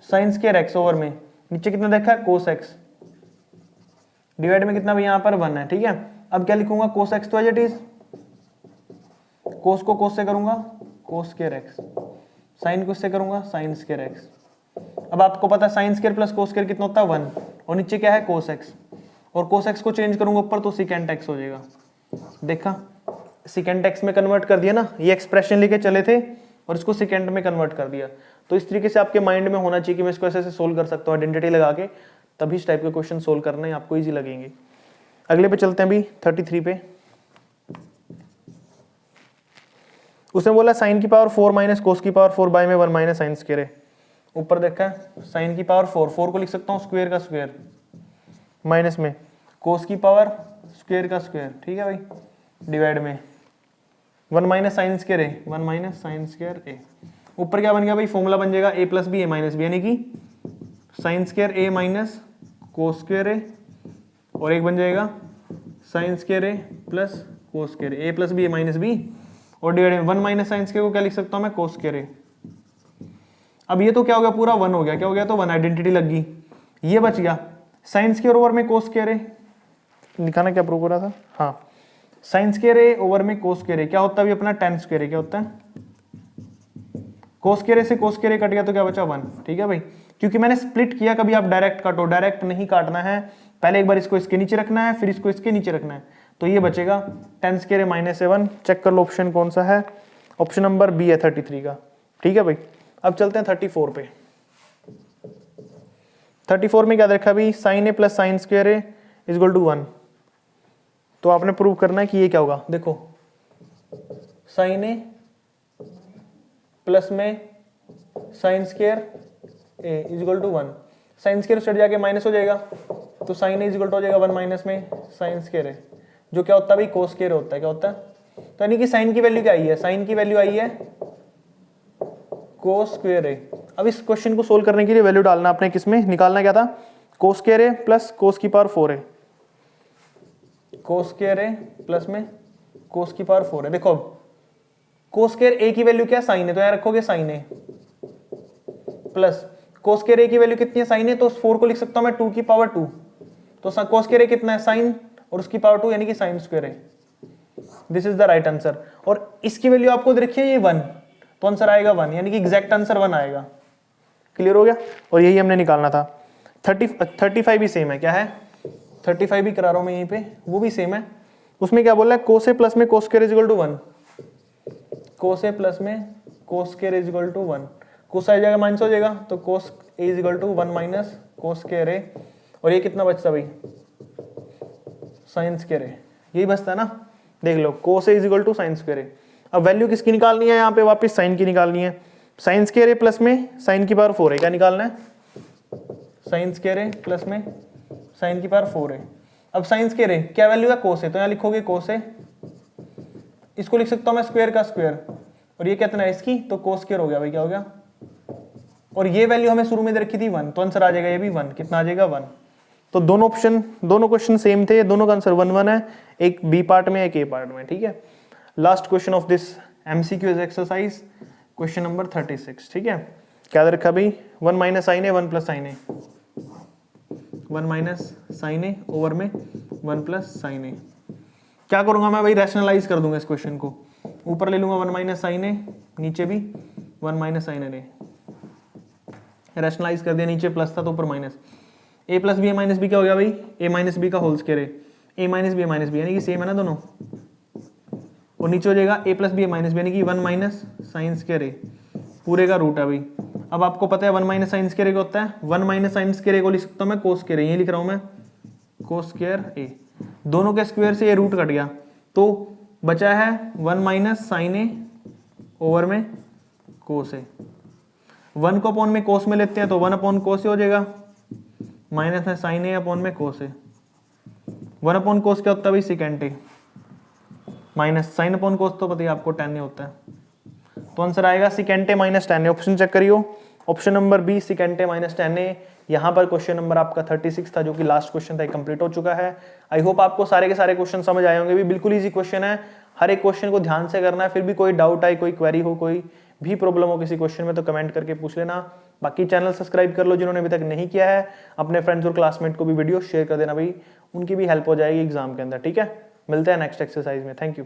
sin स्क्वायर x ओवर में नीचे कितना देखा है cos x डिवाइड में कितना भाई यहाँ पर 1 है, ठीक है। अब क्या लिखूंगा, cos x तो एज इट इज, cos को cos से करूंगा cos स्क्वायर x, sin को इससे करूंगा sin स्क्वायर x। अब आपको पता है sin square plus cos square कितना होता है 1, और नीचे क्या है cos x, और cos x को चेंज करूंगा ऊपर तो secant x हो जाएगा। देखा secant x में कन्वर्ट कर दिया ना, ये एक्सप्रेशन लेके चले थे और इसको secant में कन्वर्ट कर दिया। तो इस तरीके से आपके माइंड में होना चाहिए कि मैं इसको ऐसे सोल्व कर सकता हूँ आइडेंटिटी लगा के, तभी इस टाइप के क्वेश्चन सोल्व करने आपको ईजी लगेंगे। अगले पे चलते हैं अभी 33 पे। उसने बोला साइन की पावर 4 माइनस कोस की पावर 4 बाय में 1 माइनस साइन स्क्वायर है। ऊपर देखा है साइन की पावर 4 को लिख सकता हूँ स्क्वायर का स्क्वायर, माइनस में कोस की पावर स्क्वायर का स्क्वायर, ठीक है भाई, डिवाइड में 1 माइनस साइन स्क्वायर है, 1 माइनस साइन स्क्वायर ए। ऊपर क्या बन गया भाई, फॉर्मूला बन जाएगा ए प्लस बी ए माइनस बी, यानी कि sign square A minus cos square A, और एक बन जाएगा साइन स्क्वायर ए प्लस कोस स्क्वायर ए प्लस बी ए माइनस बी, और डिवाइड में 1 माइनस साइन स्क्वायर को क्या लिख सकता हूं मैं, कोस स्क्वायर ए। अब ये तो क्या हो गया, पूरा 1 हो गया, क्या हो गया, तो 1 आइडेंटिटी लग गई। ये बच गया साइन स्क्वायर ओवर में कोस स्क्वायर ए, लिखाना क्या प्रूव हो रहा था, हाँ साइन स्क्वायर ए ओवर में कोस स्क्वायर ए क्या होता है, अभी अपना tan स्क्वायर ए क्या होता है, कोस स्क्वायर ए से कोस स्क्वायर ए कट गया तो क्या बचा 1, ठीक है भाई। क्योंकि मैंने स्प्लिट किया, कभी आप डायरेक्ट काटो, डायरेक्ट नहीं काटना है, पहले एक बार इसको इसके नीचे रखना है फिर इसको इसके नीचे रखना है, तो ये बचेगा tan स्क्वायर ए माइनस 7। चेक कर लो ऑप्शन कौन सा है, ऑप्शन नंबर बी है 33 का, ठीक है भाई। अब चलते हैं 34 पे। 34 में क्या देखा अभी, sine A plus sine square A is equal to 1। तो आपने प्रूव करना है कि ये क्या होगा, देखो साइन ए प्लस में sine square A is equal to 1, sine square सेट जाके माइनस हो जाएगा, तो sine A is equal to हो जाएगा 1 माइनस में साइन स्क्वायर ए, जो क्या होता है भाई कोस स्क्वायर होता है, क्या होता है, तो यानी कि साइन की वैल्यू क्या आई है, साइन की वैल्यू आई है कोस स्क्वायर ए। अब इस क्वेश्चन को सोल्व करने के लिए वैल्यू डालना आपने, किसमें निकालना क्या था, कोस स्क्वायर ए प्लस कोस की पावर 4 है, कोस स्क्वायर ए प्लस में कोस की पावर 4 है। देखो अब कोस स्क्वायर ए की वैल्यू क्या, साइन है, तो यहाँ रखोगे sign A plus cos square ए की वैल्यू कितनी है, साइन है, तो 4 को लिख सकता हूं मैं 2 की पावर 2, तो कोस स्क्वायर ए कितना है साइन और उसकी पावर 2 यानी कि साइन स्क्वायर है। This is the right answer. और इसकी वैल्यू आपको देखिए ये 1, तो आंसर आएगा 1, यानी कि एग्जैक्ट आंसर 1 आएगा। क्लियर हो गया, और यही हमने निकालना था। 35 भी सेम है, क्या है 35 भी करा रहा हूं मैं यहीं पे, वो भी सेम है। उसमें क्या बोल रहा है, कोस ए प्लस में cos square is equal to 1, cos A plus में cos square is equal to 1, cos आ जाएगा माइनस हो जाएगा, तो cos A is equal to 1 minus cos square A, और ये कितना बचता भाई साइन स्क्वायर ए, यही बचता है ना, देख लो cos A is equal to sine square A. अब वैल्यू किसकी निकालनी है, यहाँ पे वापस साइन की निकालनी है, साइन स्क्वायर ए प्लस में साइन की पावर 4 है, क्या निकालना है, साइन स्क्वायर ए प्लस में साइन की पावर 4 है। अब साइन स्क्वायर ए क्या वैल्यू है, कोस ए, तो यहाँ लिखोगे कोस ए, इसको लिख सकता हूं मैं स्क्वायर का स्क्वायर, और ये कितना है इसकी, तो कोस स्क्वायर हो गया भाई, क्या हो गया, और ये वैल्यू हमें शुरू में दे रखी थी 1, तो आंसर आ जाएगा ये भी 1, कितना आ जाएगा 1। तो दोनों ऑप्शन, दोनों क्वेश्चन सेम थे, दोनों का आंसर 1 1 है, एक बी पार्ट में एक ए पार्ट में, ठीक है। Last question of this MCQ exercise, question number 36, ठीक है। क्या दे रखा भाई, 1 माइनस साइन ए 1 प्लस साइन ए, 1 माइनस साइन ए ओवर में 1 प्लस साइन ए। क्या करूंगा मैं भाई, रैशनलाइज कर दूंगा इस क्वेश्चन को, ऊपर ले लूंगा 1 माइनस साइन ए, नीचे भी 1 माइनस साइन ए, रैशनलाइज कर दिया, नीचे प्लस था तो ऊपर माइनस। ए प्लस बी ए माइनस बी क्या हो गया भाई, ए माइनस बी का होल स्क्वायर है, ए माइनस बी यानी कि सेम है ना दोनों, और नीचे हो जाएगा ए प्लस बी ए माइनस बी यानी कि 1 माइनस साइन स्क्वायर ए पूरे का रूट है भाई। अब आपको पता है 1 माइनस साइन स्क्वायर ए क्या होता है, 1 माइनस साइन स्क्वायर ए को लिख सकता हूँ मैं कोस स्क्वायर ए, ये लिख रहा हूँ मैं कोस स्क्वायर ए, दोनों के स्क्वायर से ये रूट कट गया तो बचा है 1 माइनस साइन ए ओवर में कोस ए, 1 को अपॉन में कोस में लेते हैं तो 1 अपॉन कोस ए हो जाएगा, माइनस में साइन ए अपॉन में कोस ए, 1 अपॉन कोस क्या होता है भाई सेकेंड ए, माइनस साइन अपॉन कोस तो पता ही आपको tan ए होता है, तो आंसर आएगा सेकेंड ए माइनस tan ए। ऑप्शन चेक करियो, ऑप्शन नंबर बी सेकेंड ए माइनस tan ए। यहाँ पर क्वेश्चन नंबर आपका 36 था जो कि लास्ट क्वेश्चन था, कंप्लीट हो चुका है। आई होप आपको सारे के सारे क्वेश्चन समझ आए होंगे भी, बिल्कुल इजी क्वेश्चन है, हर एक क्वेश्चन को ध्यान से करना है, फिर भी कोई डाउट आए, कोई क्वेरी हो, कोई भी प्रॉब्लम हो किसी क्वेश्चन में तो कमेंट करके पूछ लेना। बाकी चैनल सब्सक्राइब कर लो जिन्होंने अभी तक नहीं किया है, अपने फ्रेंड्स और क्लासमेट को भी वीडियो शेयर कर देना भाई, उनकी भी हेल्प हो जाएगी एग्जाम के अंदर, ठीक है। मिलते हैं नेक्स्ट एक्सरसाइज में, थैंक यू।